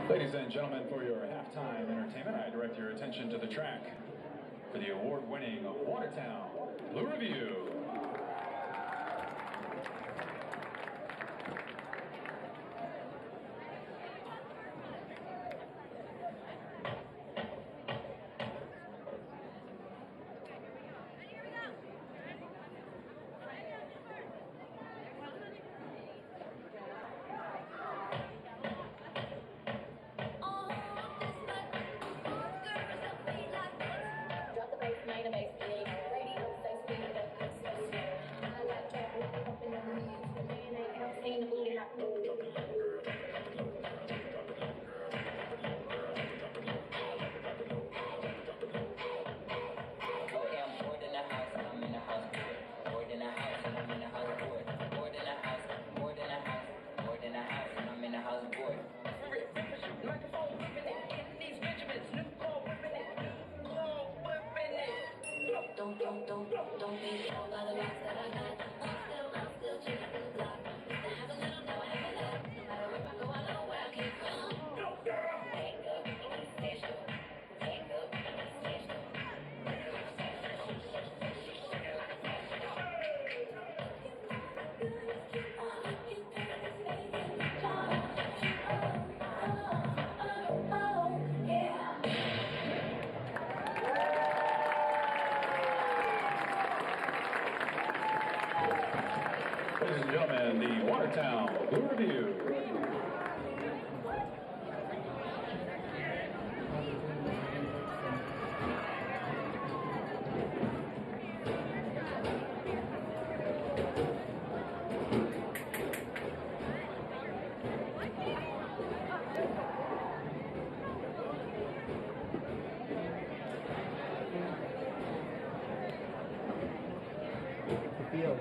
Ladies and gentlemen, for your halftime entertainment, I direct your attention to the track for the award-winning Watertown Blue Review. Ladies and gentlemen, the Watertown Blue Review. Field.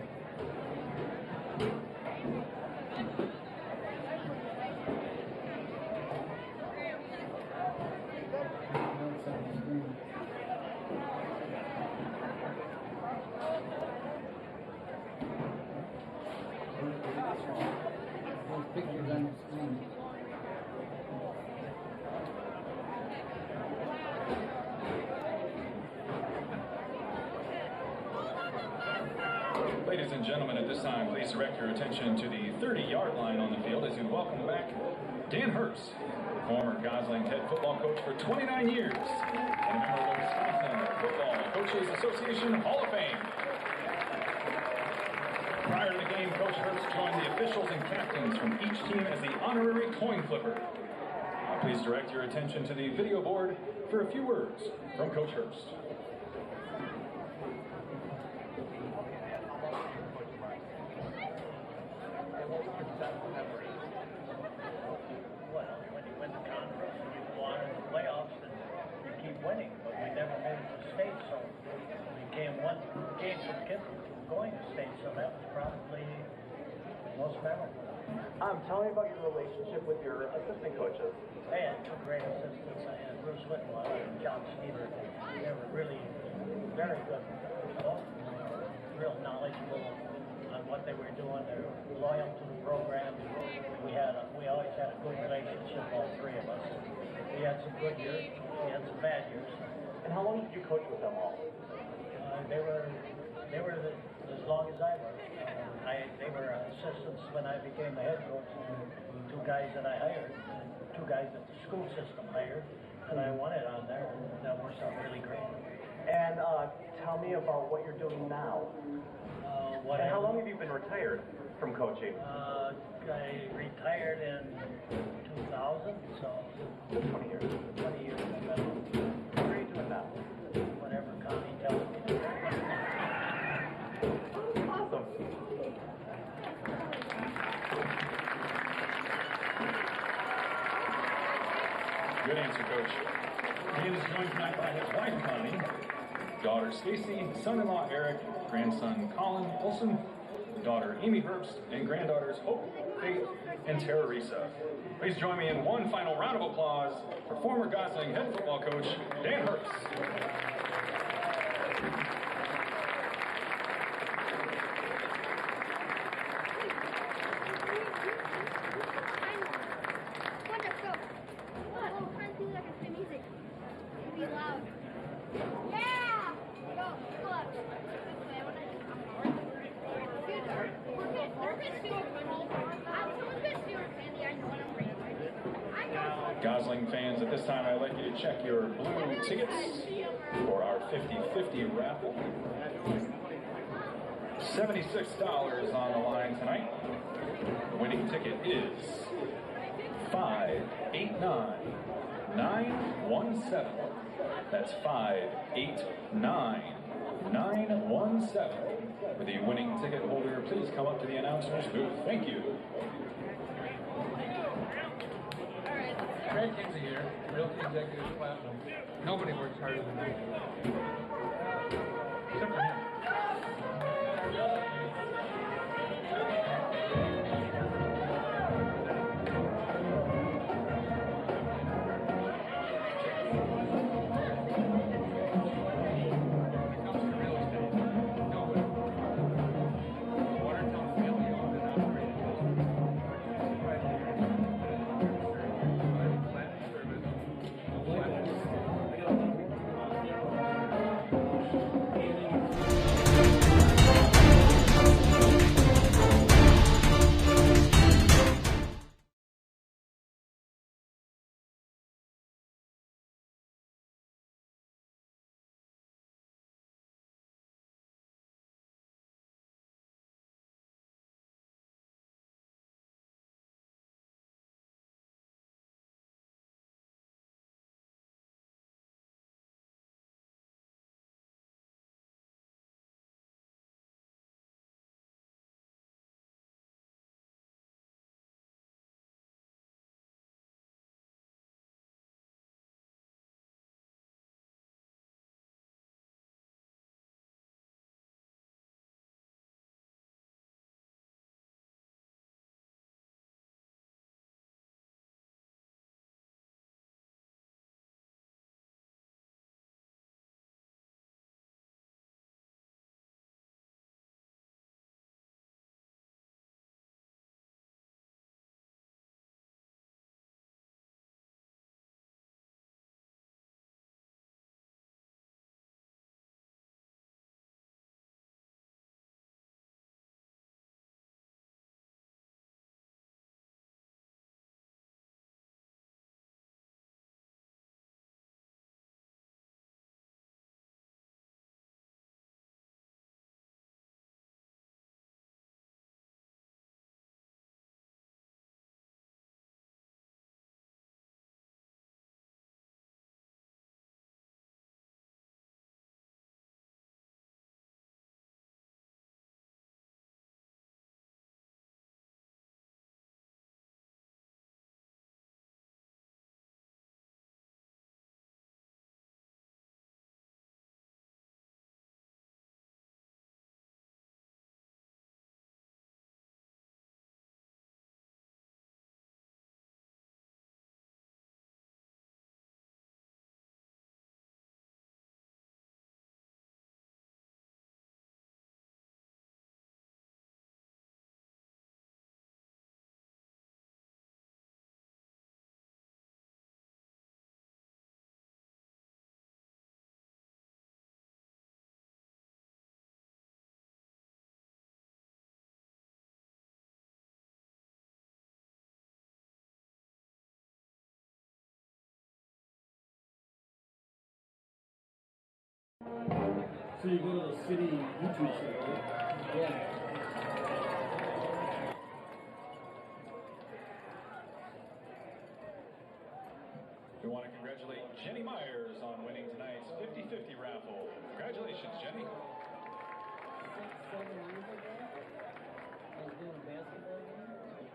Those pictures on the screen. Ladies and gentlemen, at this time, please direct your attention to the 30-yard line on the field as we welcome back Dan Hurst, former Gosling head football coach for 29 years and a member of the Wisconsin Football Coaches Association Hall of Fame. Prior to the game, Coach Hurst joined the officials and captains from each team as the honorary coin flipper. Please direct your attention to the video board for a few words from Coach Hurst. Well, when you win the conference, you go on in the playoffs and you keep winning, but we never made it to state, so we came one game from going to state, so that was probably the most memorable. Tell me about your relationship with your assistant coaches. I had two great assistants. I had Bruce Whitmore and John Stever. They were really very good, real knowledgeable on what they were doing. They were loyal to the program. We always had a good relationship, all three of us. We had some good years. We had some bad years. And how long did you coach with them all? They were as long as I was. They were assistants when I became the head coach. Two guys that I hired, two guys that the school system hired, and I won it on there. And that worked out really great. And tell me about what you're doing now. And how long have you been retired from coaching? I retired in 2000, so 20 years. 20 years. What are you doing now? Whatever Connie tells me to do. Awesome. Good answer, Coach. Dan is joined tonight by his wife, Connie, daughter Stacy, son-in-law Eric, grandson Colin Olson, daughter Amy Herbst, and granddaughters Hope, Faith, and Teresa. Please join me in one final round of applause for former Gosling head football coach Dan Hurst. Gosling fans, at this time I'd like you to check your blue tickets for our 50-50 raffle. $76 on the line tonight. The winning ticket is 589917. That's 589917. For the winning ticket holder, please come up to the announcer's booth. Thank you. Great teams are here. Realty Executive Platinum. Nobody works harder than me. Except for him. When it comes to real estate, So you go to the city YouTube channel, right? Yeah. We want to congratulate Jenny Myers on winning tonight's 50-50 raffle. Congratulations, Jenny. 7 years ago, I was doing a basketball game,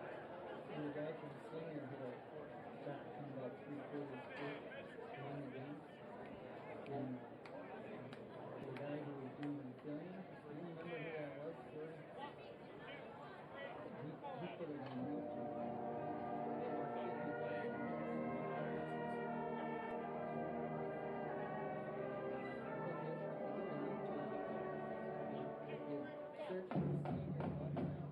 and the guy from Slinger hit a shot from about 3/4 foot to win the game. And the guy who was doing the filming, do you remember who that was? Sir? He put it on YouTube. Search for Senior Watertown basketball.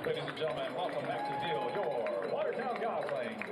Ladies and gentlemen, welcome back to the field, your Watertown Goslings.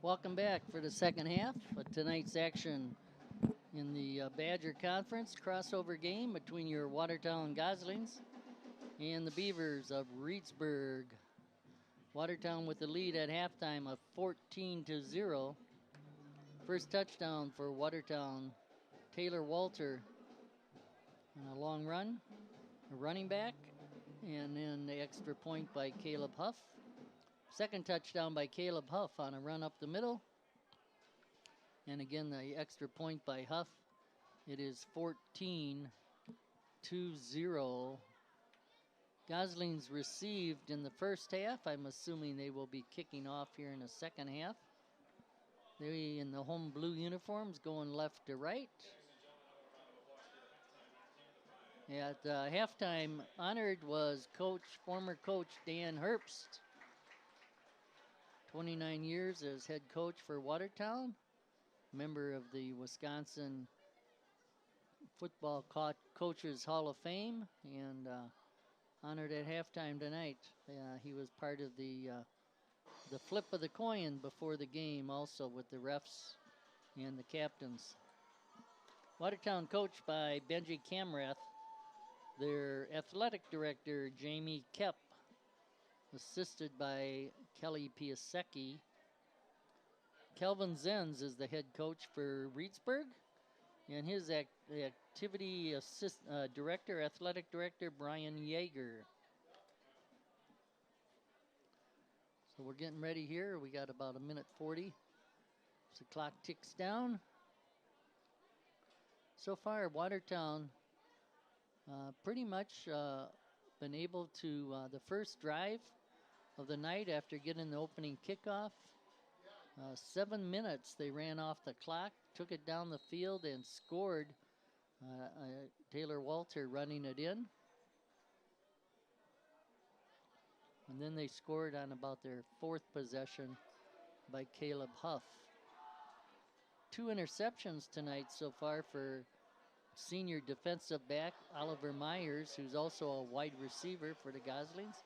Welcome back for the second half of tonight's action in the Badger Conference crossover game between your Watertown Goslings and the Beavers of Reedsburg. Watertown with the lead at halftime of 14-0. First touchdown for Watertown, Taylor Walter on a long run, a running back, and then the extra point by Caleb Huff. Second touchdown by Caleb Huff on a run up the middle. And again, the extra point by Huff. It is 14-0. Goslings received in the first half. I'm assuming they will be kicking off here in the second half. They in the home blue uniforms going left to right. At halftime, honored was former coach Dan Herbst. 29 years as head coach for Watertown, member of the Wisconsin Football Coaches Hall of Fame, and honored at halftime tonight. He was part of the flip of the coin before the game, also with the refs and the captains. Watertown coached by Benji Camrath, their athletic director Jamie Kep, assisted by Kelly Piasecki. Kelvin Zenz is the head coach for Reedsburg, and his activity director, athletic director, Brian Yeager. So we're getting ready here. We got about 1:40 as the clock ticks down. So far, Watertown pretty much been able to, the first drive of the night after getting the opening kickoff, 7 minutes they ran off the clock, took it down the field and scored. Taylor Walter running it in. And then they scored on about their fourth possession by Caleb Huff. 2 interceptions tonight so far for senior defensive back Oliver Myers, who's also a wide receiver for the Goslings.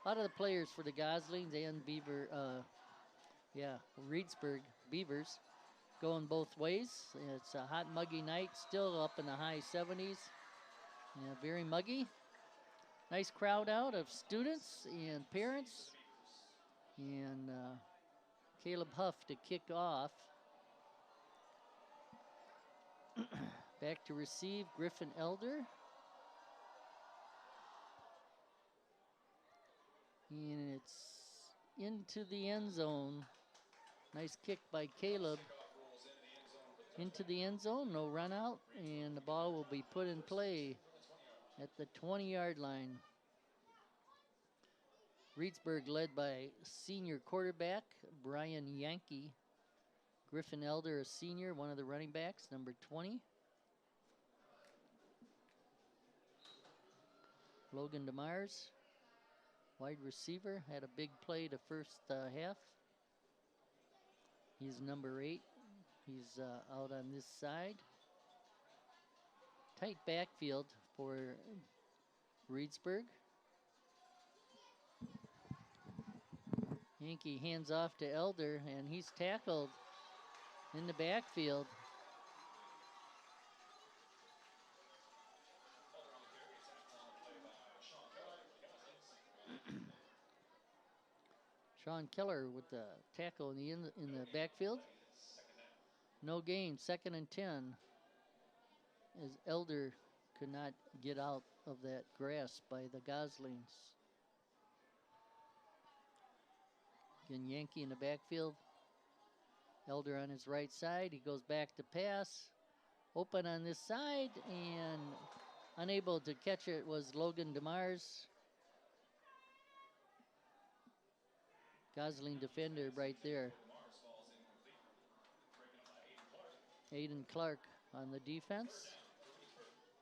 A lot of the players for the Goslings and Reedsburg Beavers going both ways. It's a hot, muggy night, still up in the high 70s. Yeah, very muggy. Nice crowd out of students and parents. And Caleb Huff to kick off. Back to receive, Griffin Elder. And it's into the end zone. Nice kick by Caleb. Into the end zone, no run out, and the ball will be put in play at the 20-yard line. Reedsburg led by senior quarterback Brian Yankee. Griffin Elder, a senior, one of the running backs, number 20. Logan DeMars, wide receiver, had a big play the first half. He's number 8. He's out on this side. Tight backfield for Reedsburg. Yankee hands off to Elder, and he's tackled in the backfield. Sean Keller with the tackle in the backfield. No gain, 2nd and 10. As Elder could not get out of that grasp by the Goslings. Again, Yankee in the backfield. Elder on his right side. He goes back to pass. Open on this side, and unable to catch it was Logan DeMars. Gosling defender right there. Aiden Clark on the defense.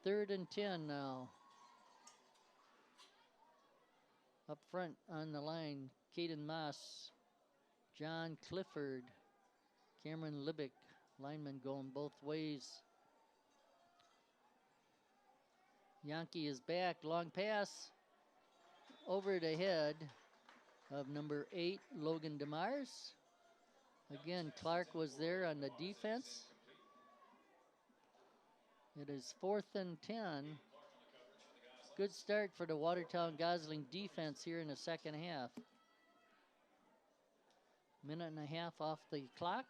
3rd and 10 now. Up front on the line, Caden Moss, John Clifford, Cameron Libick, linemen going both ways. Yankee is back, long pass over the head of number 8, Logan DeMars. Again, Clark was there on the defense. It is 4th and 10. Good start for the Watertown Gosling defense here in the second half. Minute and a half off the clock.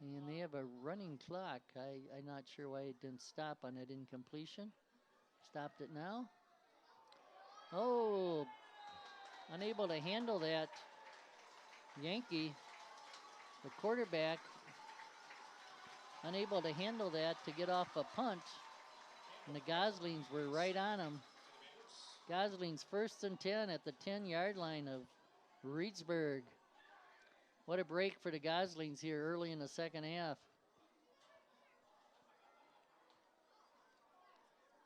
And they have a running clock. I'm not sure why it didn't stop on that incompletion. Stopped it now. Oh, unable to handle that. Yankee, the quarterback, unable to handle that to get off a punt. And the Goslings were right on him. Goslings 1st and 10 at the 10-yard line of Reedsburg. What a break for the Goslings here early in the second half.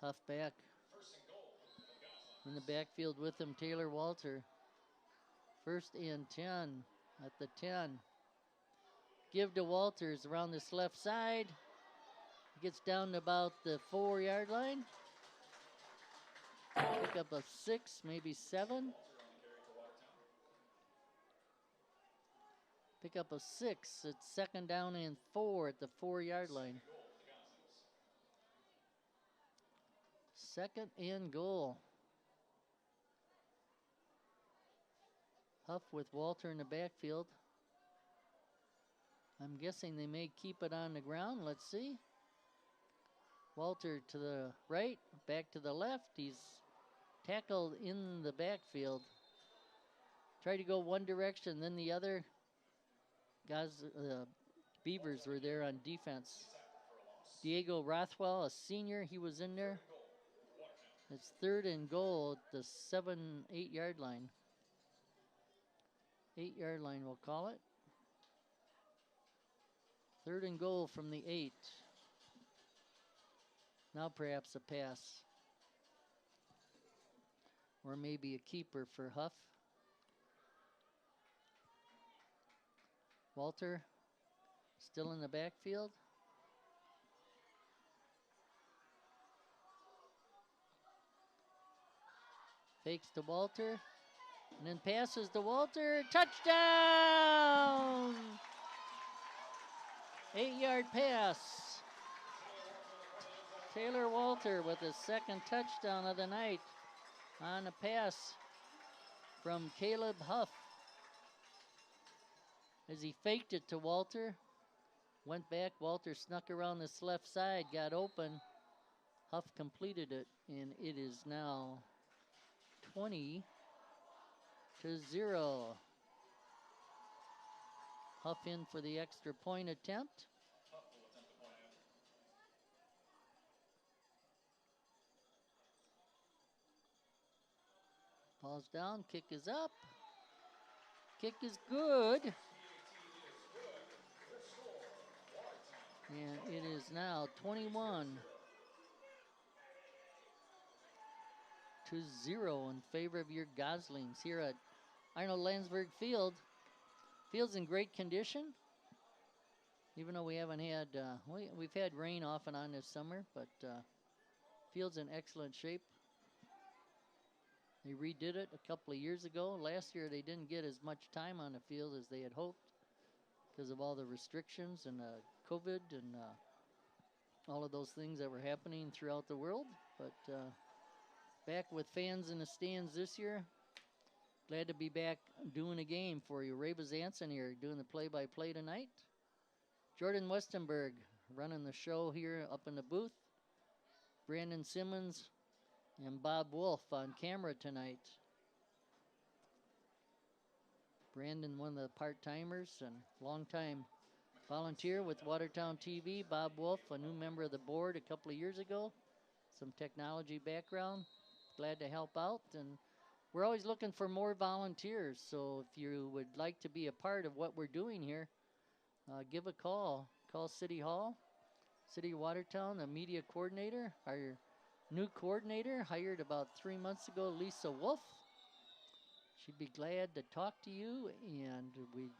Huff back. In the backfield with him, Taylor Walter. 1st and 10 at the 10. Give to Walters around this left side. Gets down to about the 4-yard line. Pick up a 6, maybe 7. Pick up a 6. It's 2nd down and 4 at the 4-yard line. 2nd and goal. Huff with Walter in the backfield. I'm guessing they may keep it on the ground. Let's see. Walter to the right, back to the left. He's tackled in the backfield. Tried to go one direction, then the other. Guys, Beavers were there on defense. Diego Rothwell, a senior, he was in there. It's 3rd and goal at the 8-yard line. 8-yard line, we'll call it. 3rd and goal from the 8. Now perhaps a pass. Or maybe a keeper for Huff. Walter still in the backfield. Fakes to Walter. And then passes to Walter. Touchdown! 8-yard pass. Taylor Walter with his 2nd touchdown of the night on a pass from Caleb Huff. As he faked it to Walter, went back, Walter snuck around this left side, got open. Huff completed it, and it is now 20-0. Huff in for the extra point attempt. Ball's down, kick is up. Kick is good. And it is now 21-0 in favor of your Goslings here at Arnold Landsberg Field. Field's in great condition, even though we haven't had, we've had rain off and on this summer, but field's in excellent shape. They redid it a couple of years ago. Last year they didn't get as much time on the field as they had hoped because of all the restrictions and COVID and all of those things that were happening throughout the world. But back with fans in the stands this year. Glad to be back doing a game for you. Ray Bazanson here doing the play-by-play tonight. Jordan Westenberg running the show here up in the booth. Brandon Simmons and Bob Wolf on camera tonight. Brandon, one of the part-timers and long-time volunteer with Watertown TV. Bob Wolf, a new member of the board a couple of years ago. Some technology background. Glad to help out. And we're always looking for more volunteers. So if you would like to be a part of what we're doing here, give a call. Call City Hall, City of Watertown, a media coordinator. Our new coordinator, hired about 3 months ago, Lisa Wolf. She'd be glad to talk to you, and we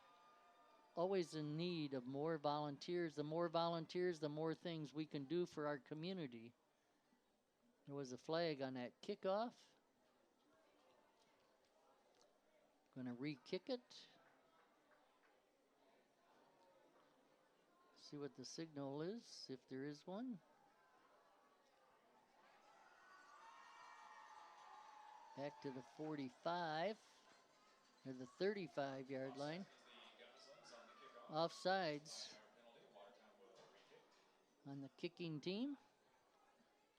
always in need of more volunteers. The more volunteers, the more things we can do for our community. There was a flag on that kickoff. Going to re-kick it. See what the signal is, if there is one. Back to the 45, or the 35-yard line. Offsides on the kicking team.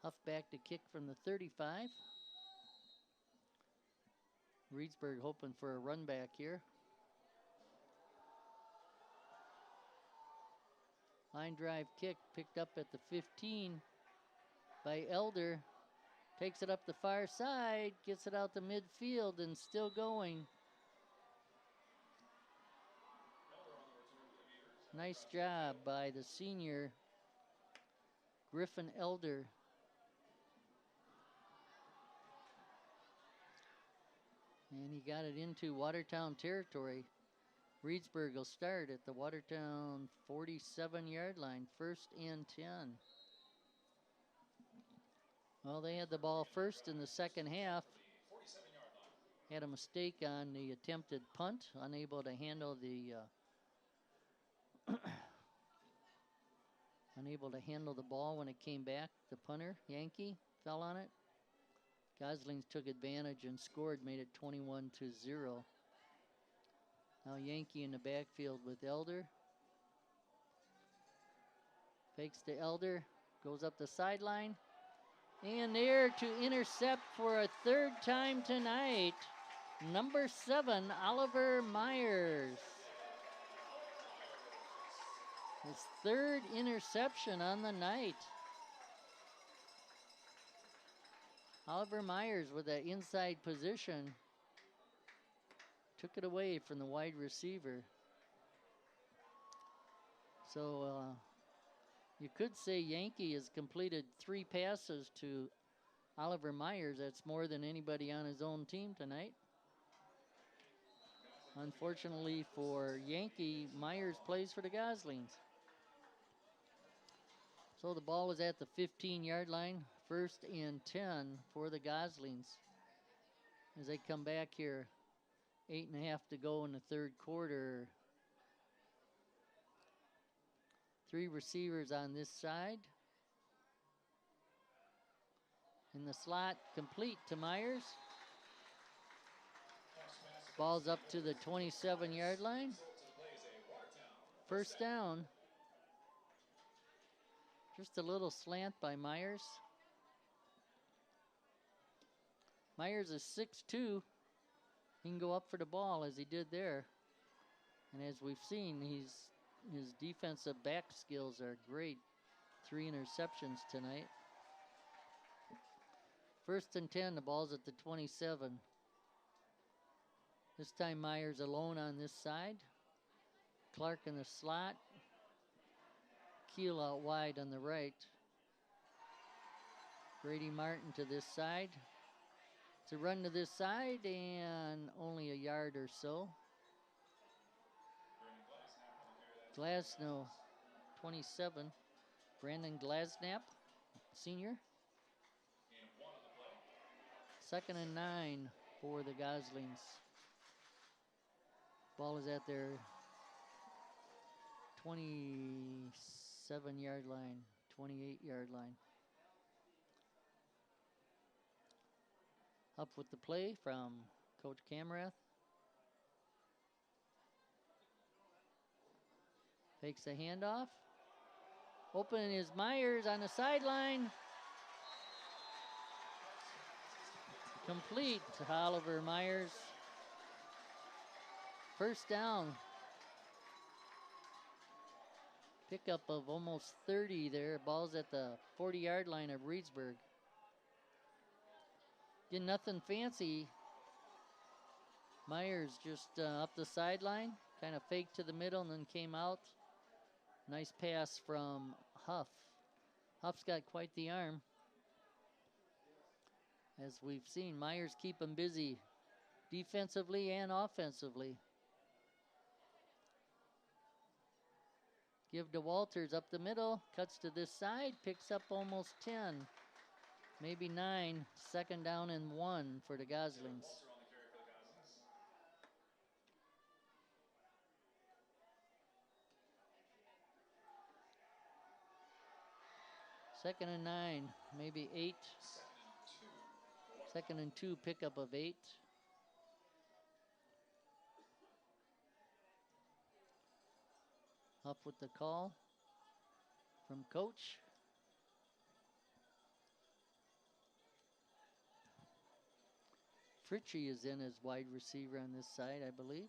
Huff back to kick from the 35. Reedsburg hoping for a run back here. Line drive kick picked up at the 15 by Elder. Takes it up the far side, gets it out to midfield, and still going. Nice job by the senior, Griffin Elder. And he got it into Watertown territory. Reedsburg will start at the Watertown 47-yard line, 1st and 10. Well, they had the ball first in the second half. Had a mistake on the attempted punt, unable to handle the ball when it came back. The punter, Yankee, fell on it. Goslings took advantage and scored, made it 21-0. Now Yankee in the backfield with Elder. Fakes to Elder, goes up the sideline. And there to intercept for a 3rd time tonight, number 7, Oliver Myers. His 3rd interception on the night. Oliver Myers with that inside position took it away from the wide receiver. So you could say Yankee has completed 3 passes to Oliver Myers. That's more than anybody on his own team tonight. Unfortunately for Yankee, Myers plays for the Goslings. So the ball is at the 15-yard line, 1st and 10 for the Goslings. As they come back here, 8.5 to go in the 3rd quarter. 3 receivers on this side. In the slot, complete to Myers. Ball's up to the 27-yard line. 1st down. Just a little slant by Myers. Myers is 6'2". He can go up for the ball as he did there. And as we've seen, his defensive back skills are great. 3 interceptions tonight. 1st and 10, the ball's at the 27. This time Myers alone on this side. Clark in the slot. Keel out wide on the right. Brady Martin to this side. It's a run to this side and only a yard or so. Glasnow, 27. Brandon Glasnap, senior. 2nd and 9 for the Goslings. Ball is at their 27-yard line, 28-yard line. Up with the play from Coach Camrath. Takes the handoff. Open is Myers on the sideline. Complete to Oliver Myers. 1st down. Pickup of almost 30 there. Ball's at the 40-yard line of Reedsburg. Did nothing fancy. Myers just up the sideline, kind of faked to the middle and then came out. Nice pass from Huff. Huff's got quite the arm. As we've seen, Myers keep him busy defensively and offensively. Give to Walters up the middle, cuts to this side, picks up almost 10, maybe 9. 2nd down and 1 for the Goslings. 2nd and 9, maybe 8. 2nd and 2, pickup of 8. Huff with the call from coach. Fritchie is in as wide receiver on this side, I believe.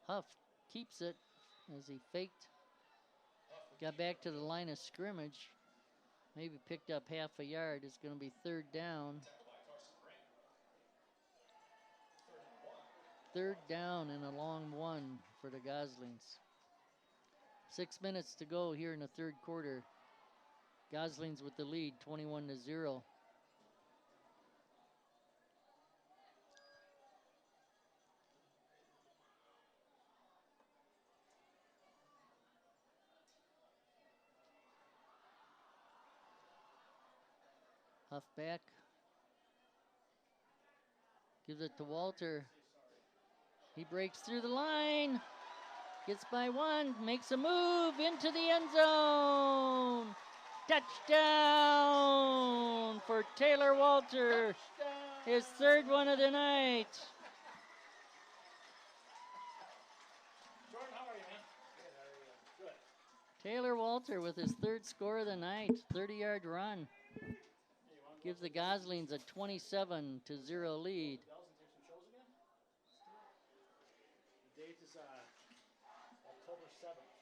Huff keeps it as he faked. Got back to the line of scrimmage. Maybe picked up half a yard. It's going to be 3rd down. 3rd down and a long one for the Goslings. 6 minutes to go here in the 3rd quarter. Goslings with the lead, 21-0. Huff back. Gives it to Walter. He breaks through the line. Gets by 1. Makes a move into the end zone. Touchdown for Taylor Walter. His 3rd one of the night. Jordan, how are you, man? Good, how are you? Good. Taylor Walter with his 3rd score of the night. 30-yard run. Gives the Goslings a 27-0 lead. The date is October 7th.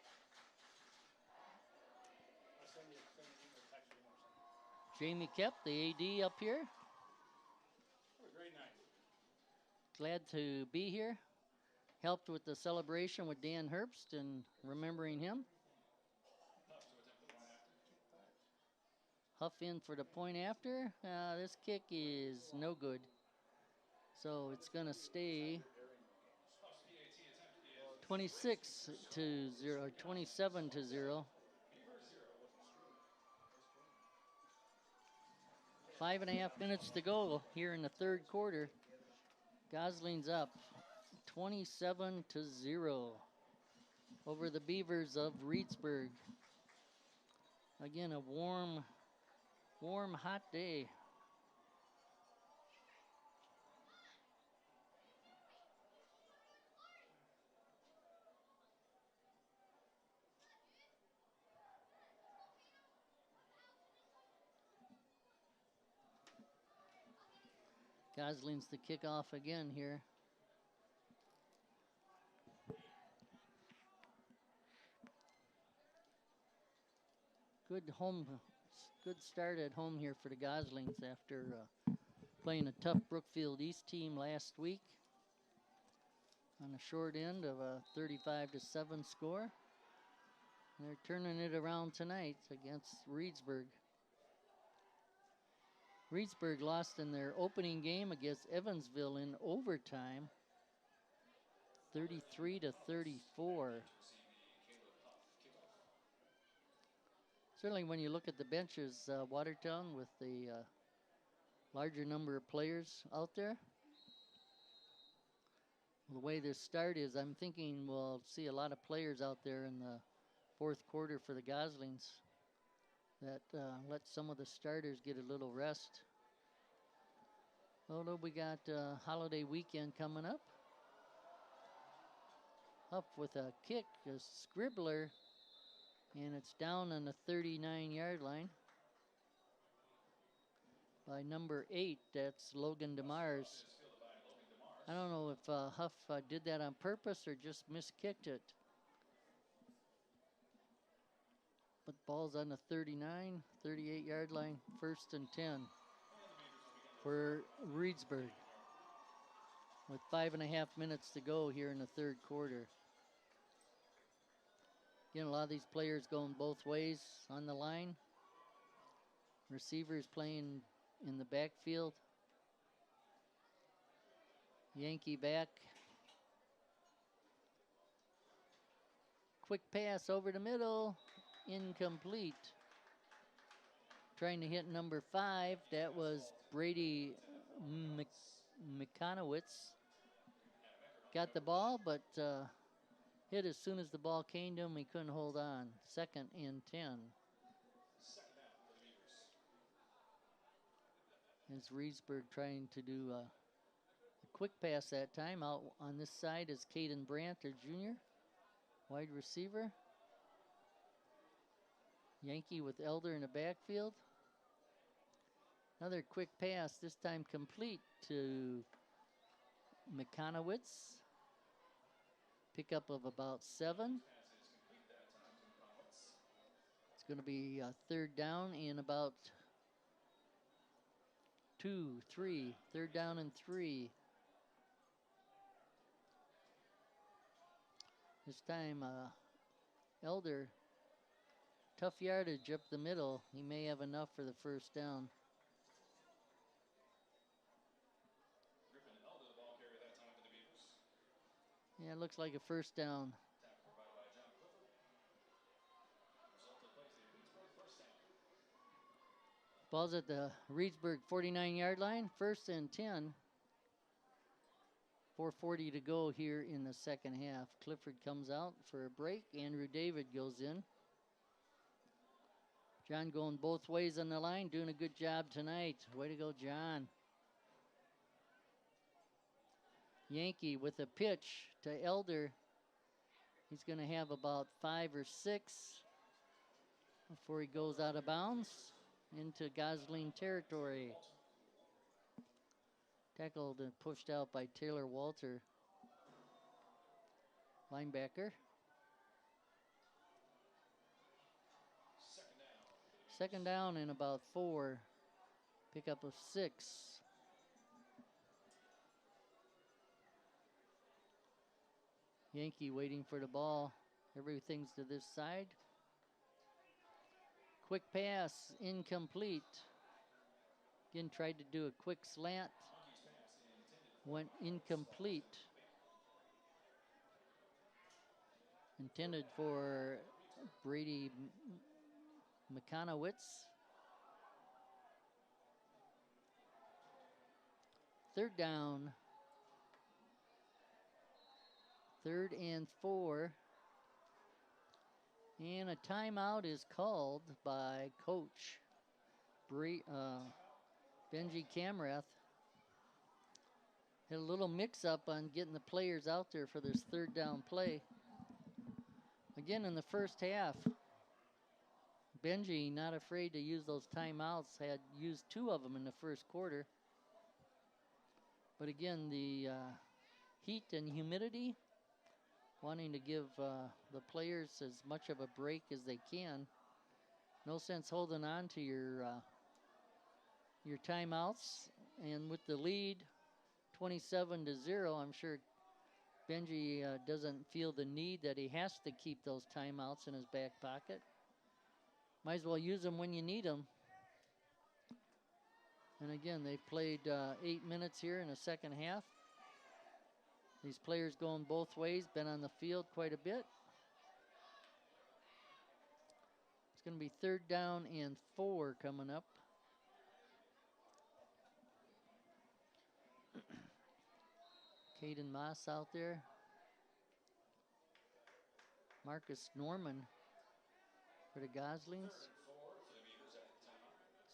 I'll send you a text or something. Jamie Kep, the AD up here. Have a great night. Glad to be here. Helped with the celebration with Dan Herbst and remembering him. Huff in for the point after. This kick is no good. So it's going to stay 26-0, 27-0. 5.5 minutes to go here in the 3rd quarter. Goslings up 27-0 over the Beavers of Reedsburg. Again, a warm, hot day. Goslings to kick off again here. Good start at home here for the Goslings after playing a tough Brookfield East team last week on the short end of a 35-7 score. And they're turning it around tonight against Reedsburg. Reedsburg lost in their opening game against Evansville in overtime, 33-34. Certainly when you look at the benches, Watertown with the larger number of players out there. The way this start is, I'm thinking we'll see a lot of players out there in the 4th quarter for the Goslings that let some of the starters get a little rest. Although we got holiday weekend coming up. Up with a kick, a scribbler, and it's down on the 39-yard line by number 8. That's Logan DeMars. I don't know if Huff did that on purpose or just miskicked it. But ball's on the 38-yard line, 1st and 10 for Reedsburg. With 5.5 minutes to go here in the 3rd quarter. Again, a lot of these players going both ways on the line. Receivers playing in the backfield. Yankee back. Quick pass over the middle. Incomplete. Trying to hit number 5. That was Brady Mikanowitz. Got the ball, but hit as soon as the ball came to him. He couldn't hold on. 2nd and 10. As Reedsburg trying to do a quick pass that time. Out on this side is Caden Brandt, their junior, wide receiver. Yankee with Elder in the backfield. Another quick pass, this time complete to Mekanowitz. Pickup of about 7. It's going to be a third down in about 2, 3. Third down and 3. This time, Elder, tough yardage up the middle. He may have enough for the first down. Yeah, it looks like a first down. Ball's at the Reedsburg 49-yard line. First and 10. 4:40 to go here in the second half. Clifford comes out for a break. Andrew David goes in. John going both ways on the line, doing a good job tonight. Way to go, John. Yankee with a pitch to Elder. He's going to have about 5 or 6 before he goes out of bounds into Gosling territory. Tackled and pushed out by Taylor Walter, linebacker. Second down and about 4. Pickup of 6. Yankee waiting for the ball. Everything's to this side. Quick pass, incomplete. Again, tried to do a quick slant. Went incomplete. Intended for Brady Mekanowitz. Third down. 3rd and 4. And a timeout is called by Coach Benji Camrath. Had a little mix-up on getting the players out there for this third down play. Again, in the first half, Benji, not afraid to use those timeouts, had used 2 of them in the first quarter. But again, the heat and humidity, wanting to give the players as much of a break as they can. No sense holding on to your timeouts. And with the lead, 27-0, I'm sure Benji doesn't feel the need that he has to keep those timeouts in his back pocket. Might as well use them when you need them. And again, they've played 8 minutes here in the second half. These players going both ways, been on the field quite a bit. It's going to be 3rd down and 4 coming up. Caden Moss out there. Marcus Norman for the Goslings.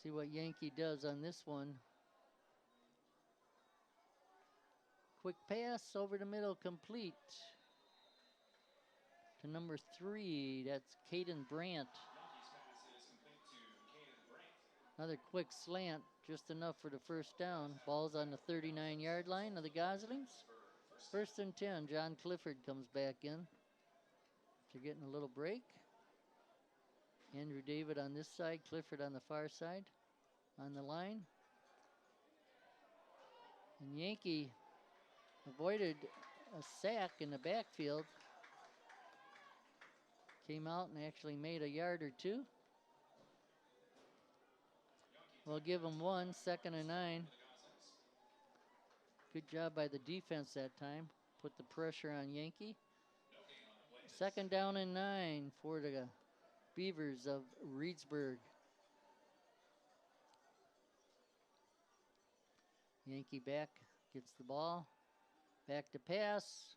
See what Yankee does on this one. Quick pass over the middle, complete to number 3. That's Caden Brandt. Another quick slant, just enough for the first down. Ball's on the 39-yard line of the Goslings. 1st and 10. John Clifford comes back in. They're getting a little break. Andrew David on this side, Clifford on the far side, on the line. And Yankee avoided a sack in the backfield. Came out and actually made a yard or 2. We'll give them 1, 2nd and 9. Good job by the defense that time. Put the pressure on Yankee. 2nd down and 9 for the Beavers of Reedsburg. Yankee back, gets the ball. Back to pass.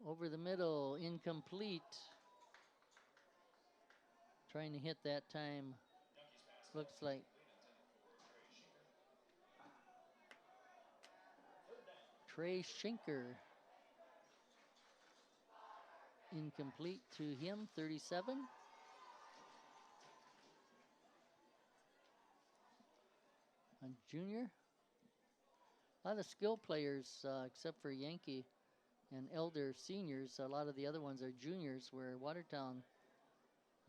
Over the middle, incomplete. Trying to hit that time. Looks like Trey Schinker. Incomplete to him, 37. A junior. A lot of skill players, except for Yankee and elder seniors. A lot of the other ones are juniors, where Watertown,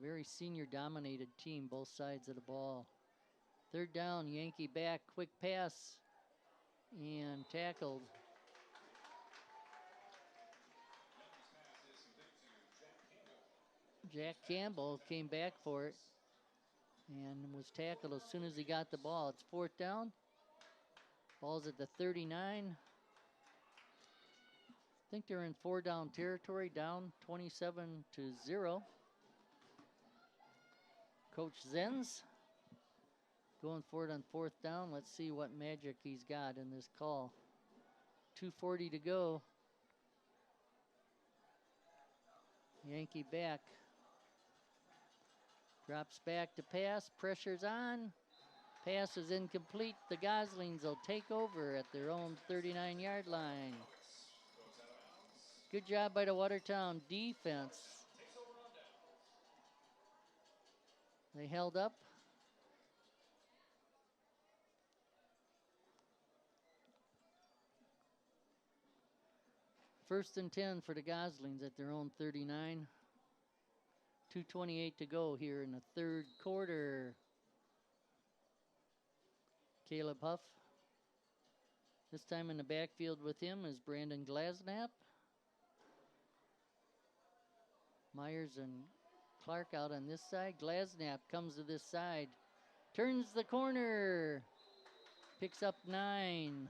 very senior dominated team, both sides of the ball. Third down, Yankee back, quick pass, and tackled. Jack Campbell came back for it and was tackled as soon as he got the ball. It's fourth down. Ball's at the 39. I think they're in 4-down territory, down 27-0. Coach Zenz going for it on fourth down. Let's see what magic he's got in this call. 2:40 to go. Yankee back. Drops back to pass. Pressure's on. Pass is incomplete. The Goslings will take over at their own 39-yard line. Good job by the Watertown defense. They held up. First and 10 for the Goslings at their own 39. 2:28 to go here in the third quarter. Caleb Huff. This time in the backfield with him is Brandon Glasnap. Myers and Clark out on this side. Glasnap comes to this side. Turns the corner. Picks up 9.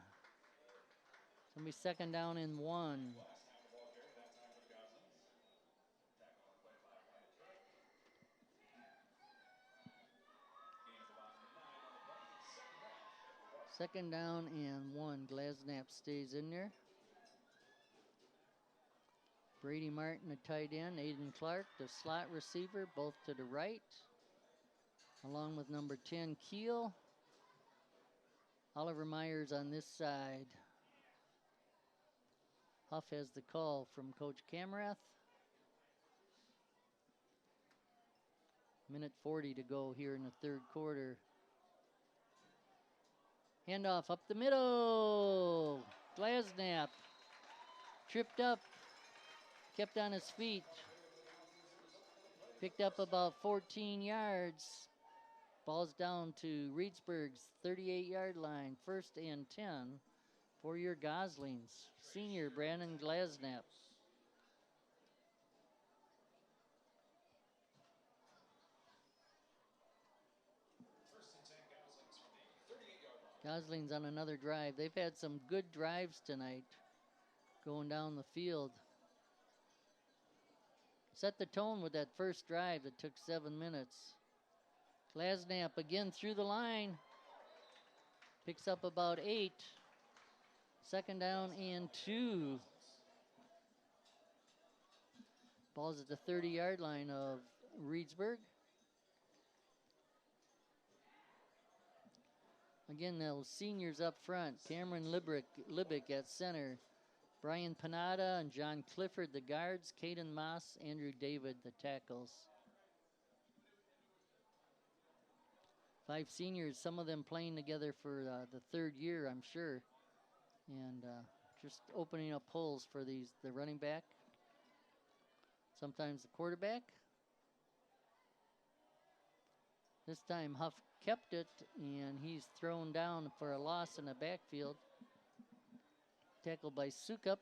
It's going to be second down and 1. Second down and 1. Glasnap stays in there. Brady Martin, the tight end. Aiden Clark, the slot receiver, both to the right. Along with number 10, Keel. Oliver Myers on this side. Huff has the call from Coach Camrath. Minute 40 to go here in the third quarter. Handoff up the middle. Glasnap tripped up, kept on his feet. Picked up about 14 yards. Ball's down to Reedsburg's 38-yard line. First and 10 for your Goslings. Senior Brandon Glasnap. Goslings on another drive. They've had some good drives tonight going down the field. Set the tone with that first drive that took 7 minutes. Glasnap again through the line. Picks up about 8. Second down and 2. Ball's at the 30-yard line of Reedsburg. Again, those seniors up front. Cameron Libick at center. Brian Panada and John Clifford, the guards. Caden Moss, Andrew David, the tackles. 5 seniors, some of them playing together for the third year, I'm sure. And just opening up holes for the running back. Sometimes the quarterback. This time Huff kept it, and he's thrown down for a loss in the backfield. Tackled by Sukup.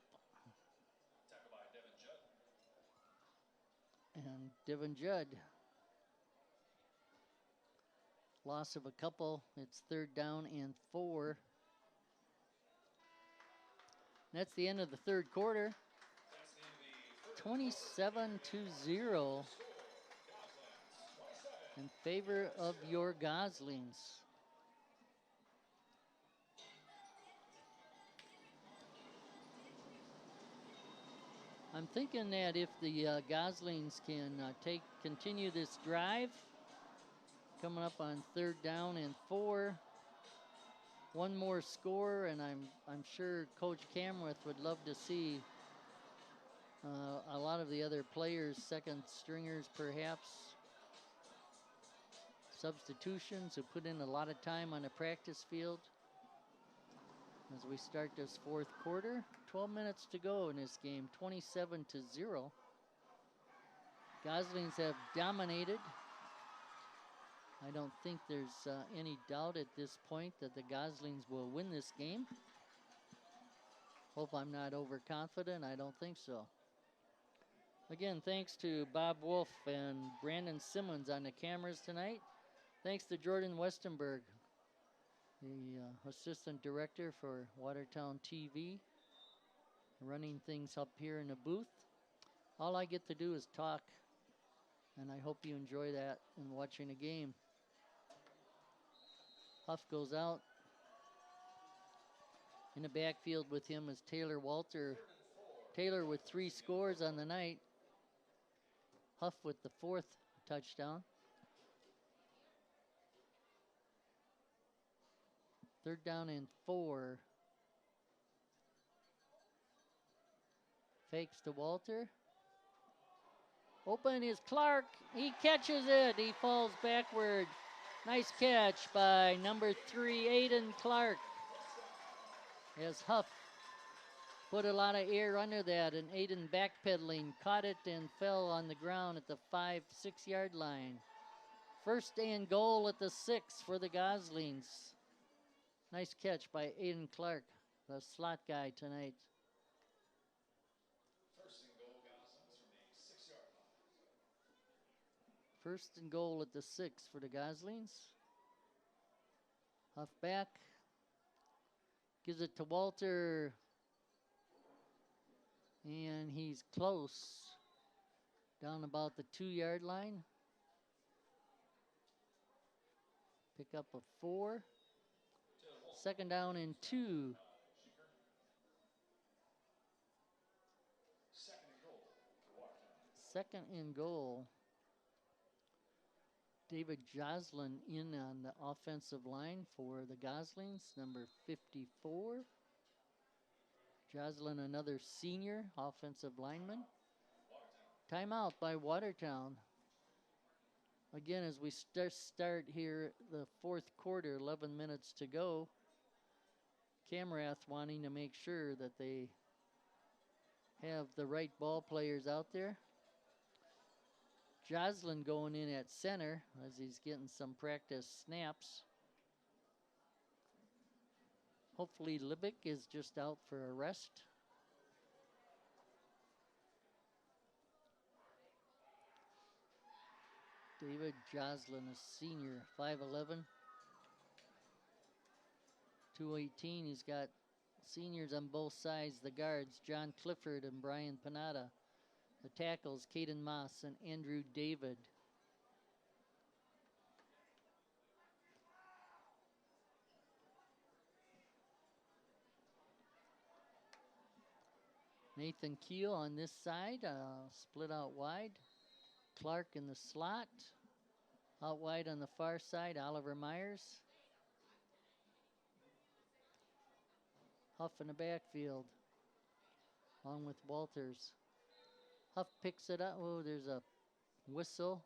Tackled by Devin Judd. And Devin Judd. Loss of a couple. It's third down and 4. That's the end of the third quarter. 27-0 in favor of your Goslings. I'm thinking that if the Goslings can continue this drive, coming up on third down and 4, one more score, and I'm sure Coach Camworth would love to see a lot of the other players, second stringers perhaps, substitutions who put in a lot of time on the practice field as we start this fourth quarter. 12 minutes to go in this game, 27-0. Goslings have dominated. I don't think there's any doubt at this point that the Goslings will win this game. Hope I'm not overconfident. I don't think so. Again, thanks to Bob Wolf and Brandon Simmons on the cameras tonight. Thanks to Jordan Westenberg, the assistant director for Watertown TV, running things up here in the booth. All I get to do is talk, and I hope you enjoy that in watching a game. Huff goes out. In the backfield with him is Taylor Walter. Taylor with 3 scores on the night. Huff with the 4th touchdown. Third down and 4. Fakes to Walter. Open is Clark. He catches it. He falls backward. Nice catch by number 3, Aiden Clark. As Huff put a lot of air under that, and Aiden backpedaling, caught it and fell on the ground at the 5-6 yard line. First and goal at the 6 for the Goslings. Nice catch by Aiden Clark, the slot guy tonight. First and goal at the 6 for the Goslings. Huff back. Gives it to Walter. And he's close. Down about the 2 yard line. Pick up a 4. Second down and 2. Second and goal. David Joslin in on the offensive line for the Goslings, number 54. Joslin, another senior offensive lineman. Timeout by Watertown. Again, as we start here, the fourth quarter, 11 minutes to go. Camrath wanting to make sure that they have the right ball players out there. Joslin going in at center as he's getting some practice snaps. Hopefully Libick is just out for a rest. David Joslin, a senior, 5'11", 218. He's got seniors on both sides. The guards, John Clifford and Brian Panada. The tackles, Caden Moss and Andrew David. Nathan Keel on this side, split out wide. Clark in the slot. Out wide on the far side, Oliver Myers. Huff in the backfield, along with Walters. Huff picks it up. Oh, there's a whistle.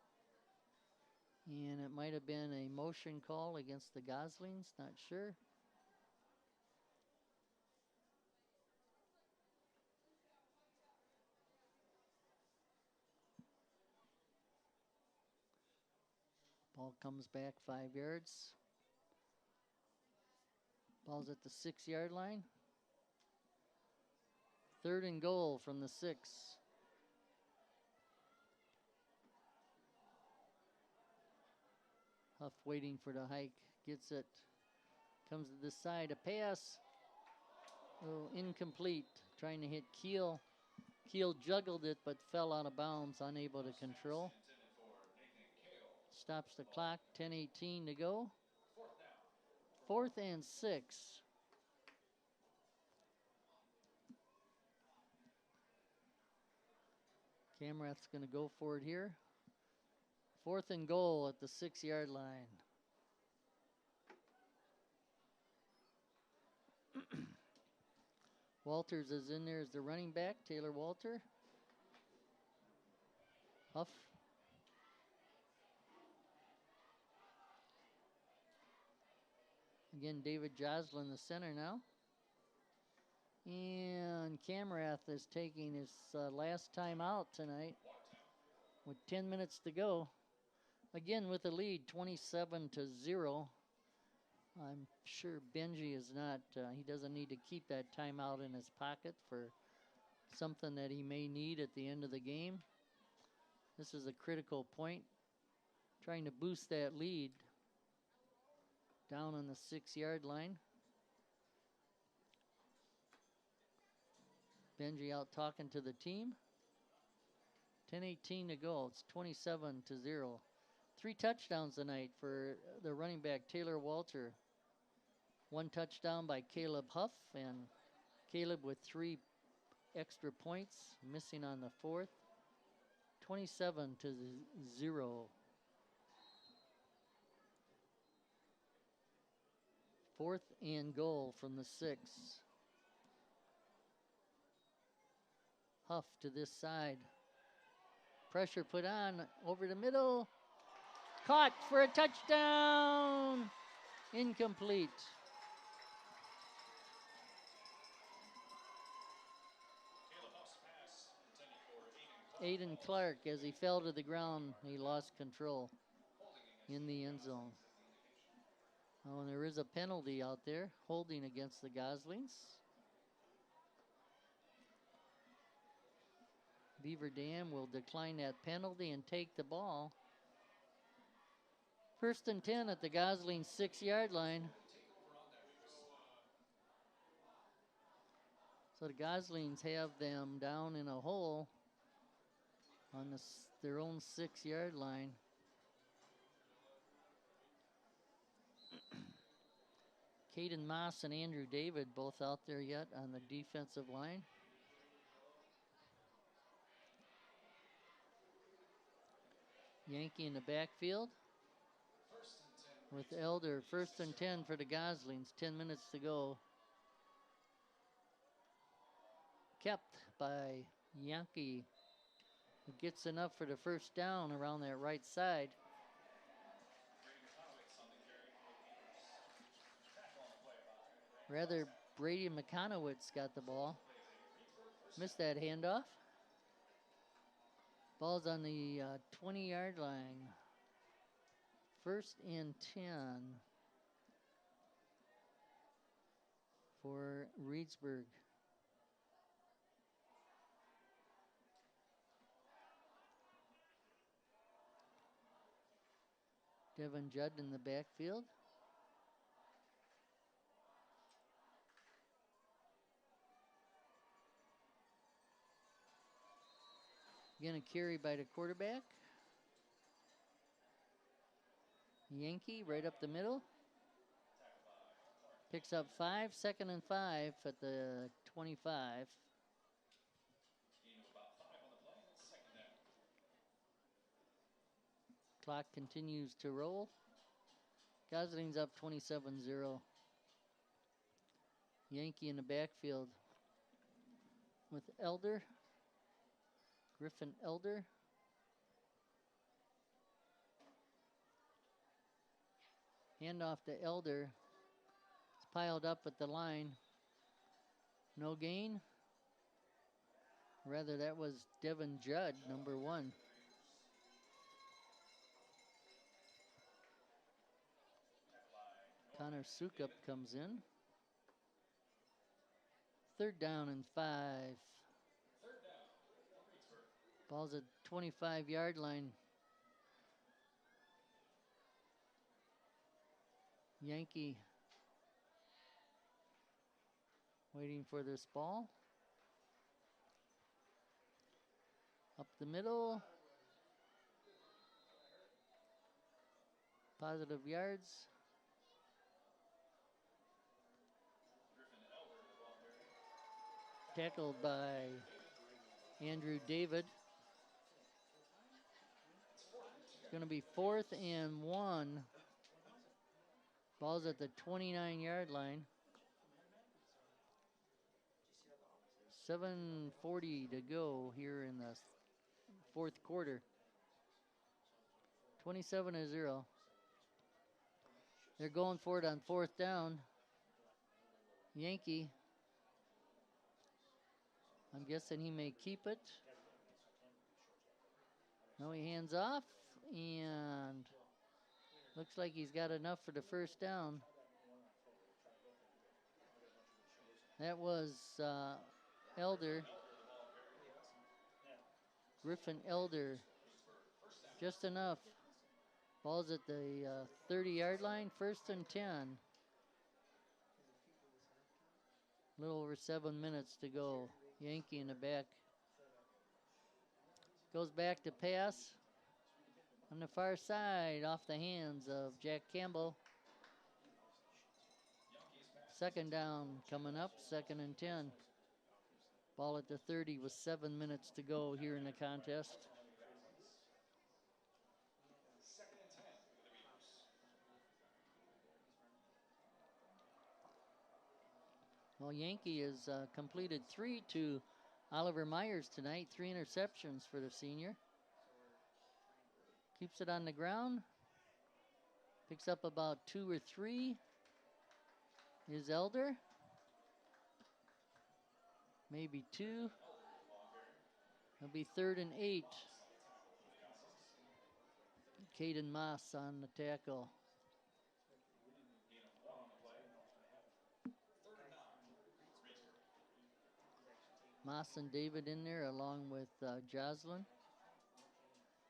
And it might have been a motion call against the Goslings, not sure. Ball comes back 5 yards. Ball's at the 6 yard line. Third and goal from the 6. Huff waiting for the hike. Gets it. Comes to this side. A pass. Oh, incomplete. Trying to hit Keel. Keel juggled it but fell out of bounds. Unable to control. Stops the clock. 10:18 to go. 4th and 6. Camrath's going to go for it here. 4th and goal at the 6 yard line. Walters is in there as the running back, Taylor Walter. Huff. Again, David Joslin, the center now. And Camerath is taking his last time out tonight with 10 minutes to go. Again, with the lead, 27-0. I'm sure Benji is not, he doesn't need to keep that timeout in his pocket for something that he may need at the end of the game. This is a critical point, trying to boost that lead down on the 6-yard line. Benji out talking to the team. 10:18 to go. It's 27-0. 3 touchdowns tonight for the running back Taylor Walter. 1 touchdown by Caleb Huff, and Caleb with 3 extra points, missing on the 4th. 27-0. 4th and goal from the 6. Huff to this side. Pressure put on over the middle. Caught for a touchdown. Incomplete. Aiden Clark, as he fell to the ground, he lost control in the end zone. Oh, and there is a penalty out there, holding against the Goslings. Beaver Dam will decline that penalty and take the ball. 1st and 10 at the Goslings 6-yard line. So the Goslings have them down in a hole on their own 6-yard line. Caden Moss and Andrew David both out there yet on the defensive line. Yankee in the backfield with Elder. 1st and 10 for the Goslings. 10 minutes to go. Kept by Yankee, who gets enough for the 1st down around that right side. Rather, Brady McConowitz got the ball. Missed that handoff. Ball's on the 20-yard line. 1st and 10 for Reedsburg. Devin Judd in the backfield. Again, a carry by the quarterback. Yankee right up the middle. Picks up 5, 2nd and 5 at the 25. Clock continues to roll. Gosling's up 27-0. Yankee in the backfield with Elder. Griffin Elder. Handoff to Elder. It's piled up at the line. No gain. Rather, that was Devin Judd, number 1. Connor Sukup comes in. 3rd down and 5. Ball's at 25-yard line. Yankee waiting for this ball. Up the middle. Positive yards. Tackled by Andrew David. It's going to be 4th and 1. Ball's at the 29-yard line. 7:40 to go here in the fourth quarter. 27-0. They're going for it on fourth down. Yankee. I'm guessing he may keep it. No, he hands off, and looks like he's got enough for the first down. That was Elder. Griffin Elder. Just enough. Ball's at the 30-yard line, 1st and 10. A little over 7 minutes to go. Yankee in the back. Goes back to pass. On the far side, off the hands of Jack Campbell. Second down coming up, 2nd and 10. Ball at the 30 with 7 minutes to go here in the contest. Well, Yankee has completed 3 to Oliver Myers tonight. 3 interceptions for the senior. Keeps it on the ground. Picks up about 2 or 3. Is Elder. Maybe 2. It'll be 3rd and 8. Caden Moss on the tackle. Moss and David in there along with Jocelyn.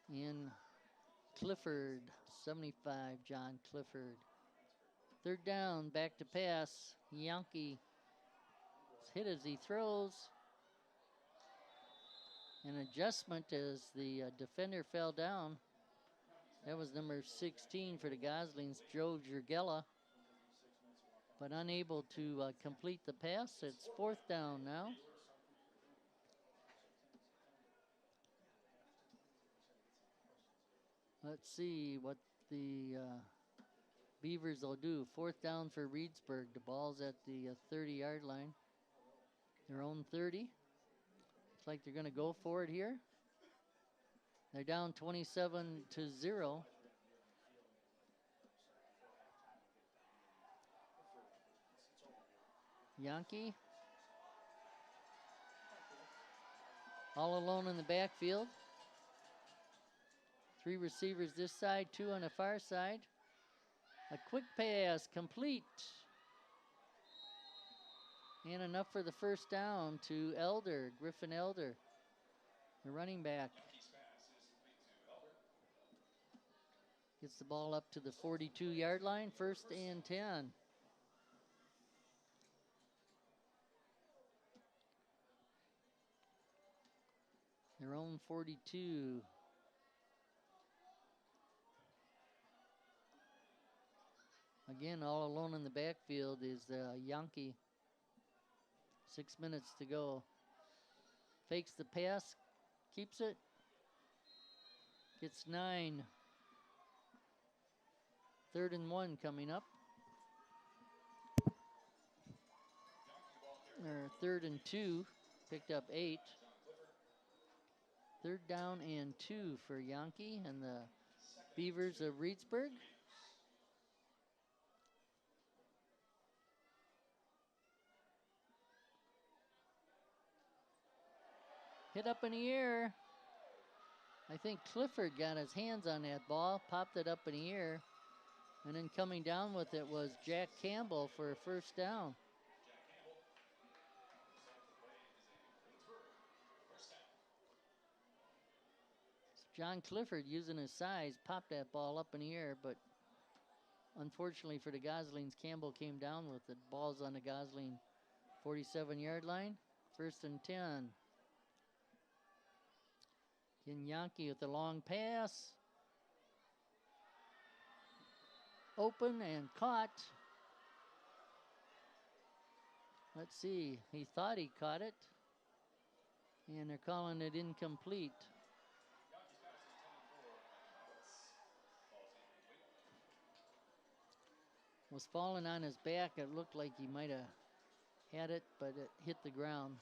And Clifford, 75, John Clifford. 3rd down, back to pass. Yankee is hit as he throws. An adjustment as the defender fell down. That was number 16 for the Goslings, Joe Jurgella. But unable to complete the pass. It's 4th down now. Let's see what the Beavers will do. 4th down for Reedsburg. The ball's at the 30-yard line. Their own 30. Looks like they're going to go for it here. They're down 27-0. Yankee. All alone in the backfield. 3 receivers this side, 2 on the far side. A quick pass, complete. And enough for the first down to Elder, Griffin Elder, the running back. Gets the ball up to the 42-yard line, 1st and 10. Their own 42. Again, all alone in the backfield is Yankee. 6 minutes to go. Fakes the pass, keeps it. Gets 9. 3rd and 1 coming up. Or 3rd and 2, picked up 8. 3rd down and 2 for Yankee and the Beavers of Reedsburg. Hit up in the air. I think Clifford got his hands on that ball, popped it up in the air, and then coming down with it was Jack Campbell for a first down. John Clifford, using his size, popped that ball up in the air, but unfortunately for the Goslings, Campbell came down with it. Ball's on the Gosling 47-yard line, 1st and 10. Yankee with a long pass. Open and caught. Let's see, he thought he caught it. And they're calling it incomplete. Was falling on his back. It looked like he might have had it, but it hit the ground.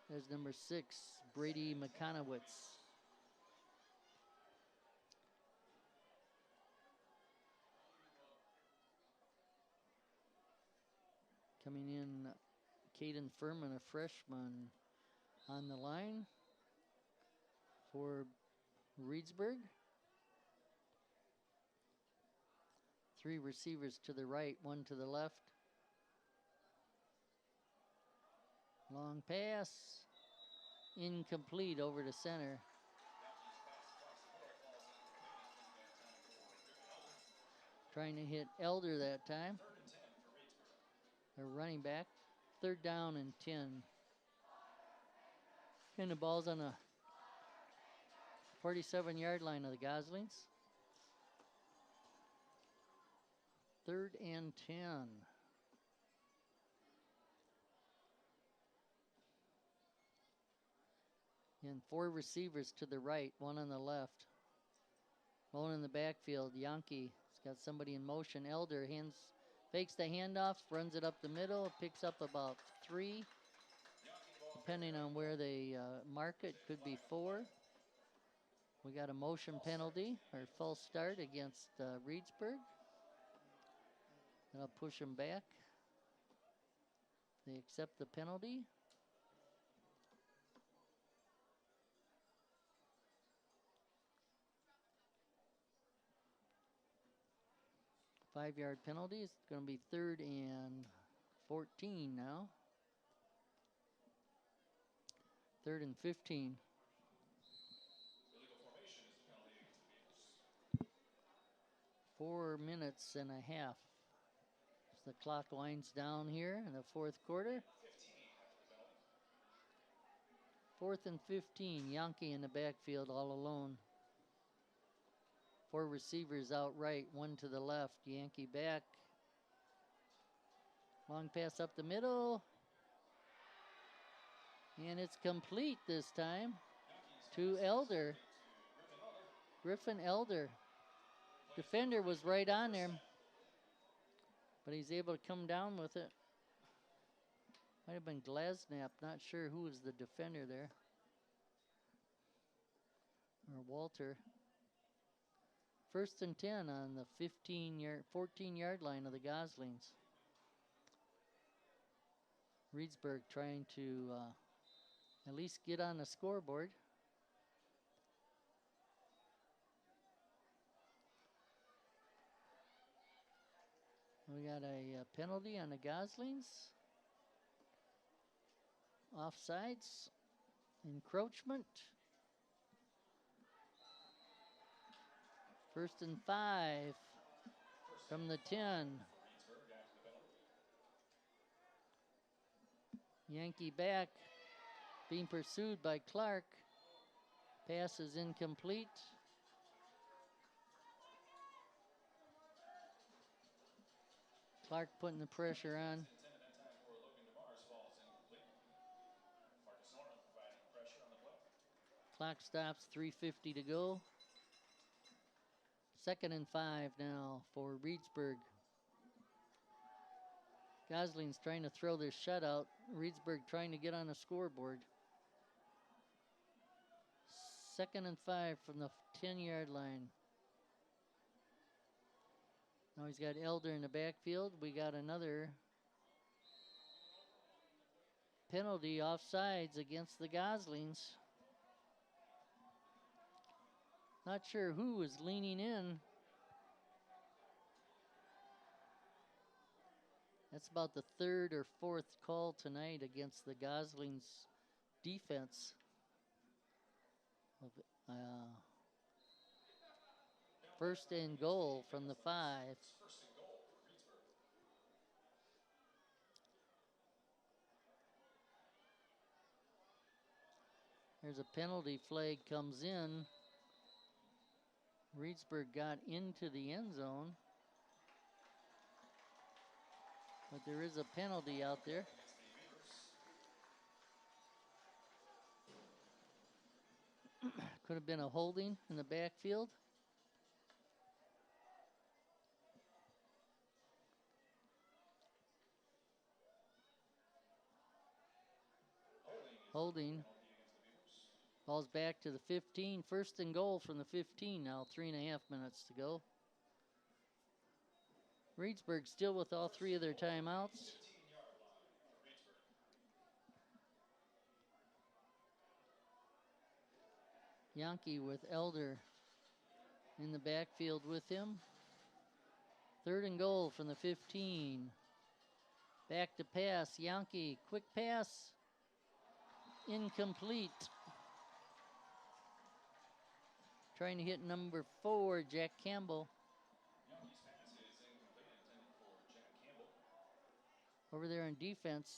There's number 6, Brady McConowitz. Coming in, Caden Furman, a freshman, on the line for Reedsburg. 3 receivers to the right, 1 to the left. Long pass, incomplete over to center. Trying to hit Elder that time. Their running back. 3rd down and 10. And the ball's on the 47-yard line of the Goslings. 3rd and 10. And 4 receivers to the right, 1 on the left. Rolling in the backfield, Yankee has got somebody in motion. Elder fakes the handoff, runs it up the middle, picks up about 3. Depending on where they mark it, could be 4. We got a motion penalty, or false start against Reedsburg. That'll push them back. They accept the penalty. Five-yard penalty. It's going to be 3rd and 14 now. 3rd and 15. 4 minutes and a half. As the clock winds down here in the 4th quarter. 4th and 15. Yankee in the backfield all alone. 4 receivers out right, 1 to the left. Yankee back. Long pass up the middle. And it's complete this time to Elder. Griffin Elder. Defender was right on there, but he's able to come down with it. Might have been Glasnap. Not sure who was the defender there. Or Walter. 1st and 10 on the 14-yard line of the Goslings. Reedsburg trying to at least get on the scoreboard. We got a penalty on the Goslings. Offsides. Encroachment. 1st and 5 from the 10. Yankee back, being pursued by Clark. Pass is incomplete. Clark putting the pressure on. Clock stops, 3:50 to go. 2nd and 5 now for Reedsburg. Gosling's trying to throw their shutout. Reedsburg trying to get on the scoreboard. 2nd and 5 from the 10-yard line. Now he's got Elder in the backfield. We got another penalty offsides against the Goslings. Not sure who was leaning in. That's about the 3rd or 4th call tonight against the Goslings defense. First and goal from the 5. There's a penalty flag comes in. Reedsburg got into the end zone. But there is a penalty out there. Could have been a holding in the backfield. Holding. Ball's back to the 15. First and goal from the 15 now. 3.5 minutes to go. Reedsburg still with all 3 of their timeouts. Yankee with Elder in the backfield with him. 3rd and goal from the 15. Back to pass. Yankee, quick pass. Incomplete. Trying to hit number 4, Jack Campbell. Over there in defense,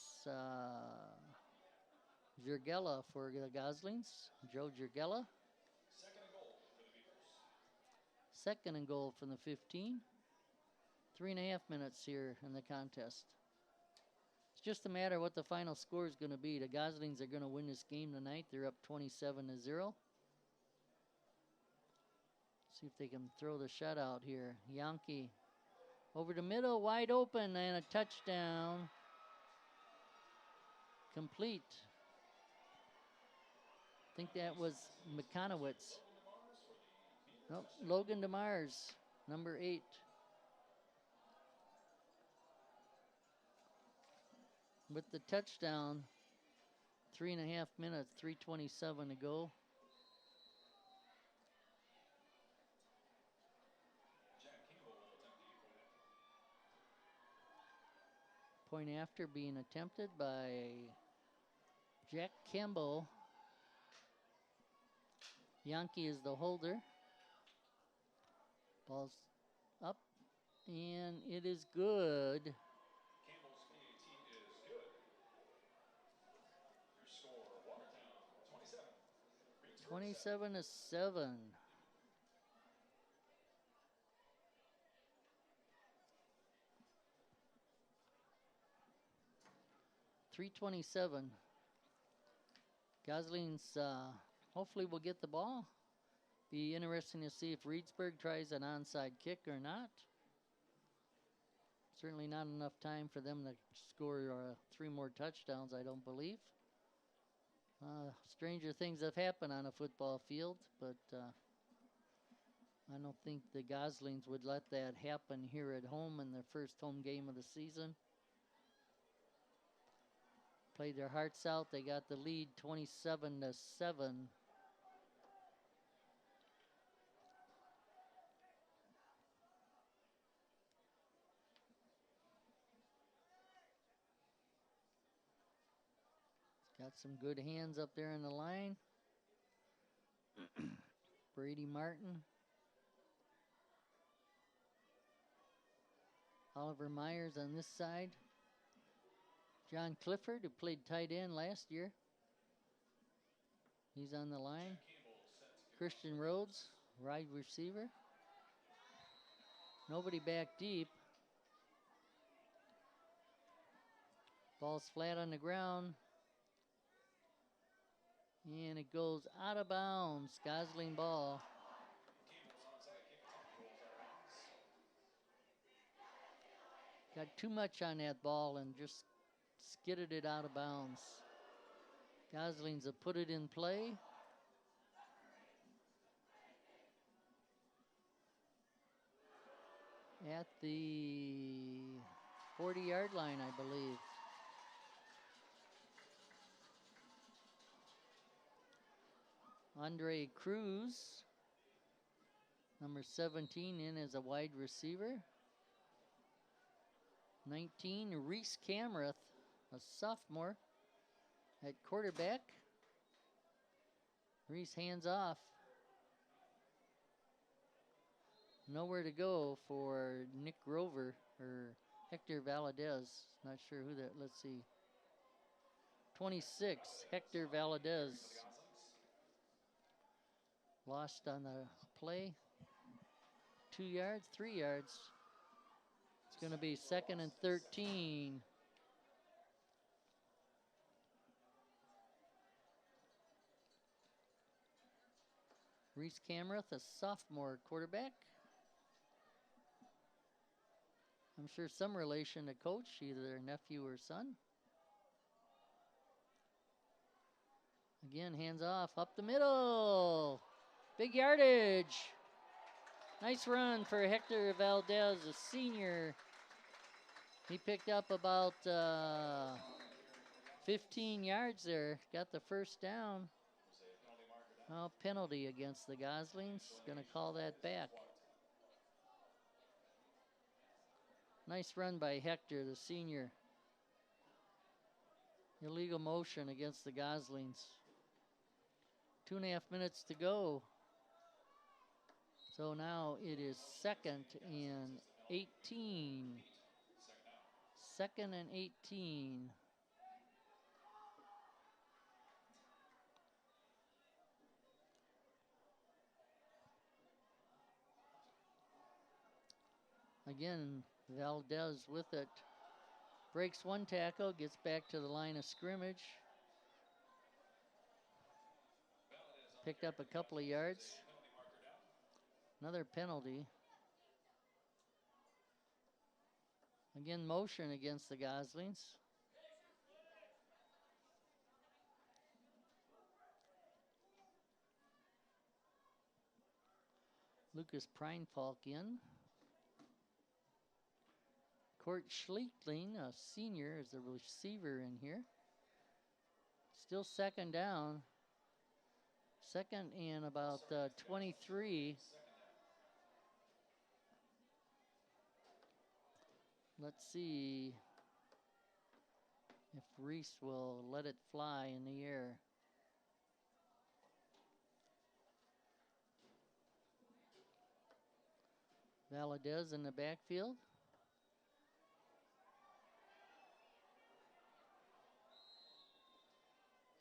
Jurgella for the Goslings. Joe Jurgella. 2nd and goal from the 15. 3.5 minutes here in the contest. It's just a matter of what the final score is going to be. The Goslings are going to win this game tonight. They're up 27-0. See if they can throw the shutout here. Yankee over the middle, wide open, and a touchdown. Complete. I think that was McConowitz. Nope, Logan DeMars, number 8. With the touchdown, 3.5 minutes, 3:27 to go. Point after being attempted by Jack Campbell. Yankee is the holder. Ball's up, and it is good. Campbell's PAT is good. Your score, Watertown, 27. 27-7. .327. Goslings hopefully will get the ball. Be interesting to see if Reedsburg tries an onside kick or not. Certainly not enough time for them to score 3 more touchdowns, I don't believe. Stranger things have happened on a football field, but I don't think the Goslings would let that happen here at home in their first home game of the season. Played their hearts out. They got the lead 27-7. Got some good hands up there in the line. Brady Martin. Oliver Myers on this side. John Clifford, who played tight end last year. He's on the line. Christian Rhodes, wide receiver. Nobody back deep. Ball's flat on the ground. And it goes out of bounds. Gosling ball. Got too much on that ball and just skidded it out of bounds. Goslings have put it in play. At the 40-yard line, I believe. Andre Cruz, number 17, in as a wide receiver. 19, Reese Camrath, a sophomore, at quarterback. Reese hands off. Nowhere to go for Nick Grover or Hector Valadez. Not sure who that, let's see. 26, Hector Valadez. Lost on the play. 2 yards, 3 yards. It's going to be 2nd and 13. Reese Camrath, a sophomore quarterback. I'm sure some relation to coach, either their nephew or son. Again, hands off, up the middle. Big yardage. Nice run for Hector Valdez, a senior. He picked up about 15 yards there. Got the first down. Well, penalty against the Goslings. Going to call that back. Nice run by Hector, the senior. Illegal motion against the Goslings. 2.5 minutes to go. So now it is 2nd and 18. 2nd and 18. Again, Valdez with it. Breaks one tackle, gets back to the line of scrimmage. Picked up a couple of yards. Another penalty. Again, motion against the Goslings. Lucas Preinfalk in. Court Schlichtling, a senior, is the receiver in here. Still 2nd down. 2nd and about 23. Let's see if Reese will let it fly in the air. Valadez in the backfield.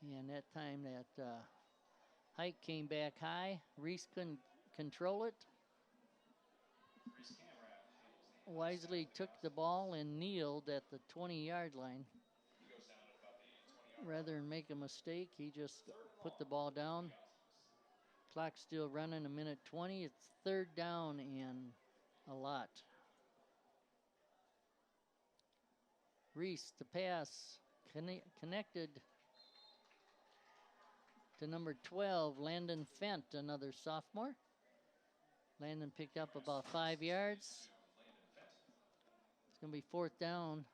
And that time that Hike came back high. Reese couldn't control it. Wisely took the ball and kneeled at the 20-yard line. Rather than make a mistake, he just put the ball down. Clock's still running, 1:20. It's 3rd down and a lot. Reese, the pass, connected to number 12, Landon Fent, another sophomore. Landon picked up about 5 yards. It's going to be 4th down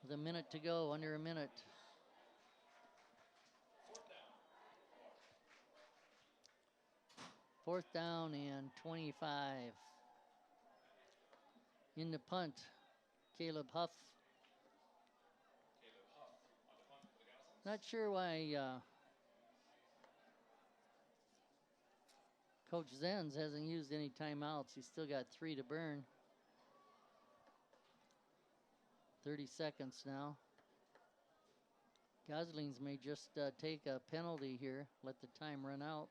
with a minute to go, under a minute. Fourth down and 25. In the punt, Caleb Huff. Not sure why Coach Zenz hasn't used any timeouts. He's still got 3 to burn. 30 seconds now. Goslings may just take a penalty here, let the time run out.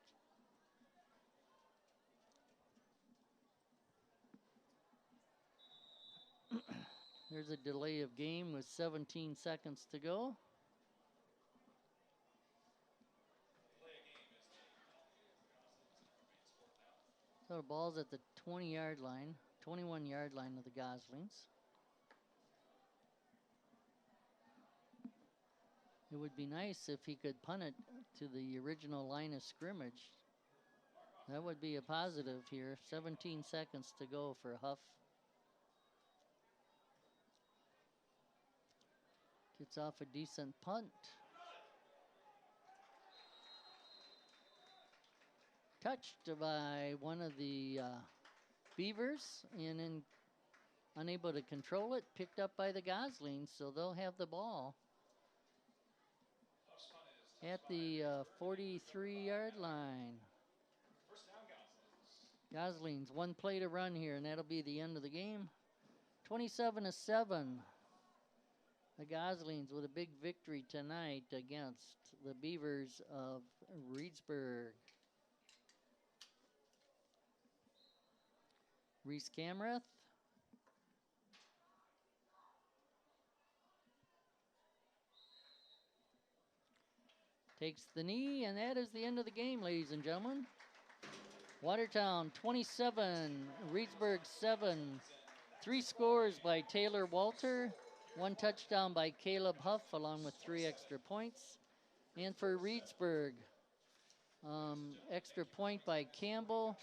There's a delay of game with 17 seconds to go. So the ball's at the 20-yard line, 21-yard line of the Goslings. It would be nice if he could punt it to the original line of scrimmage. That would be a positive here. 17 seconds to go for Huff. Gets off a decent punt. Touched by one of the Beavers and then unable to control it. Picked up by the Goslings, so they'll have the ball at the 43-yard line. Goslings, 1 play to run here, and that'll be the end of the game. 27-7. The Goslings with a big victory tonight against the Beavers of Reedsburg. Reese Camrath. Takes the knee, and that is the end of the game, ladies and gentlemen. Watertown 27, Reedsburg 7. 3 scores by Taylor Walter, 1 touchdown by Caleb Huff, along with 3 extra points. And for Reedsburg, extra point by Campbell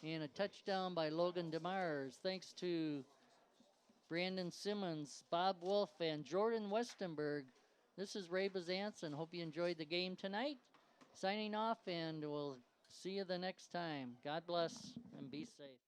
and a touchdown by Logan DeMars. Thanks to Brandon Simmons, Bob Wolf, and Jordan Westenberg. This is Ray Bazanson. Hope you enjoyed the game tonight. Signing off, and we'll see you the next time. God bless and be safe.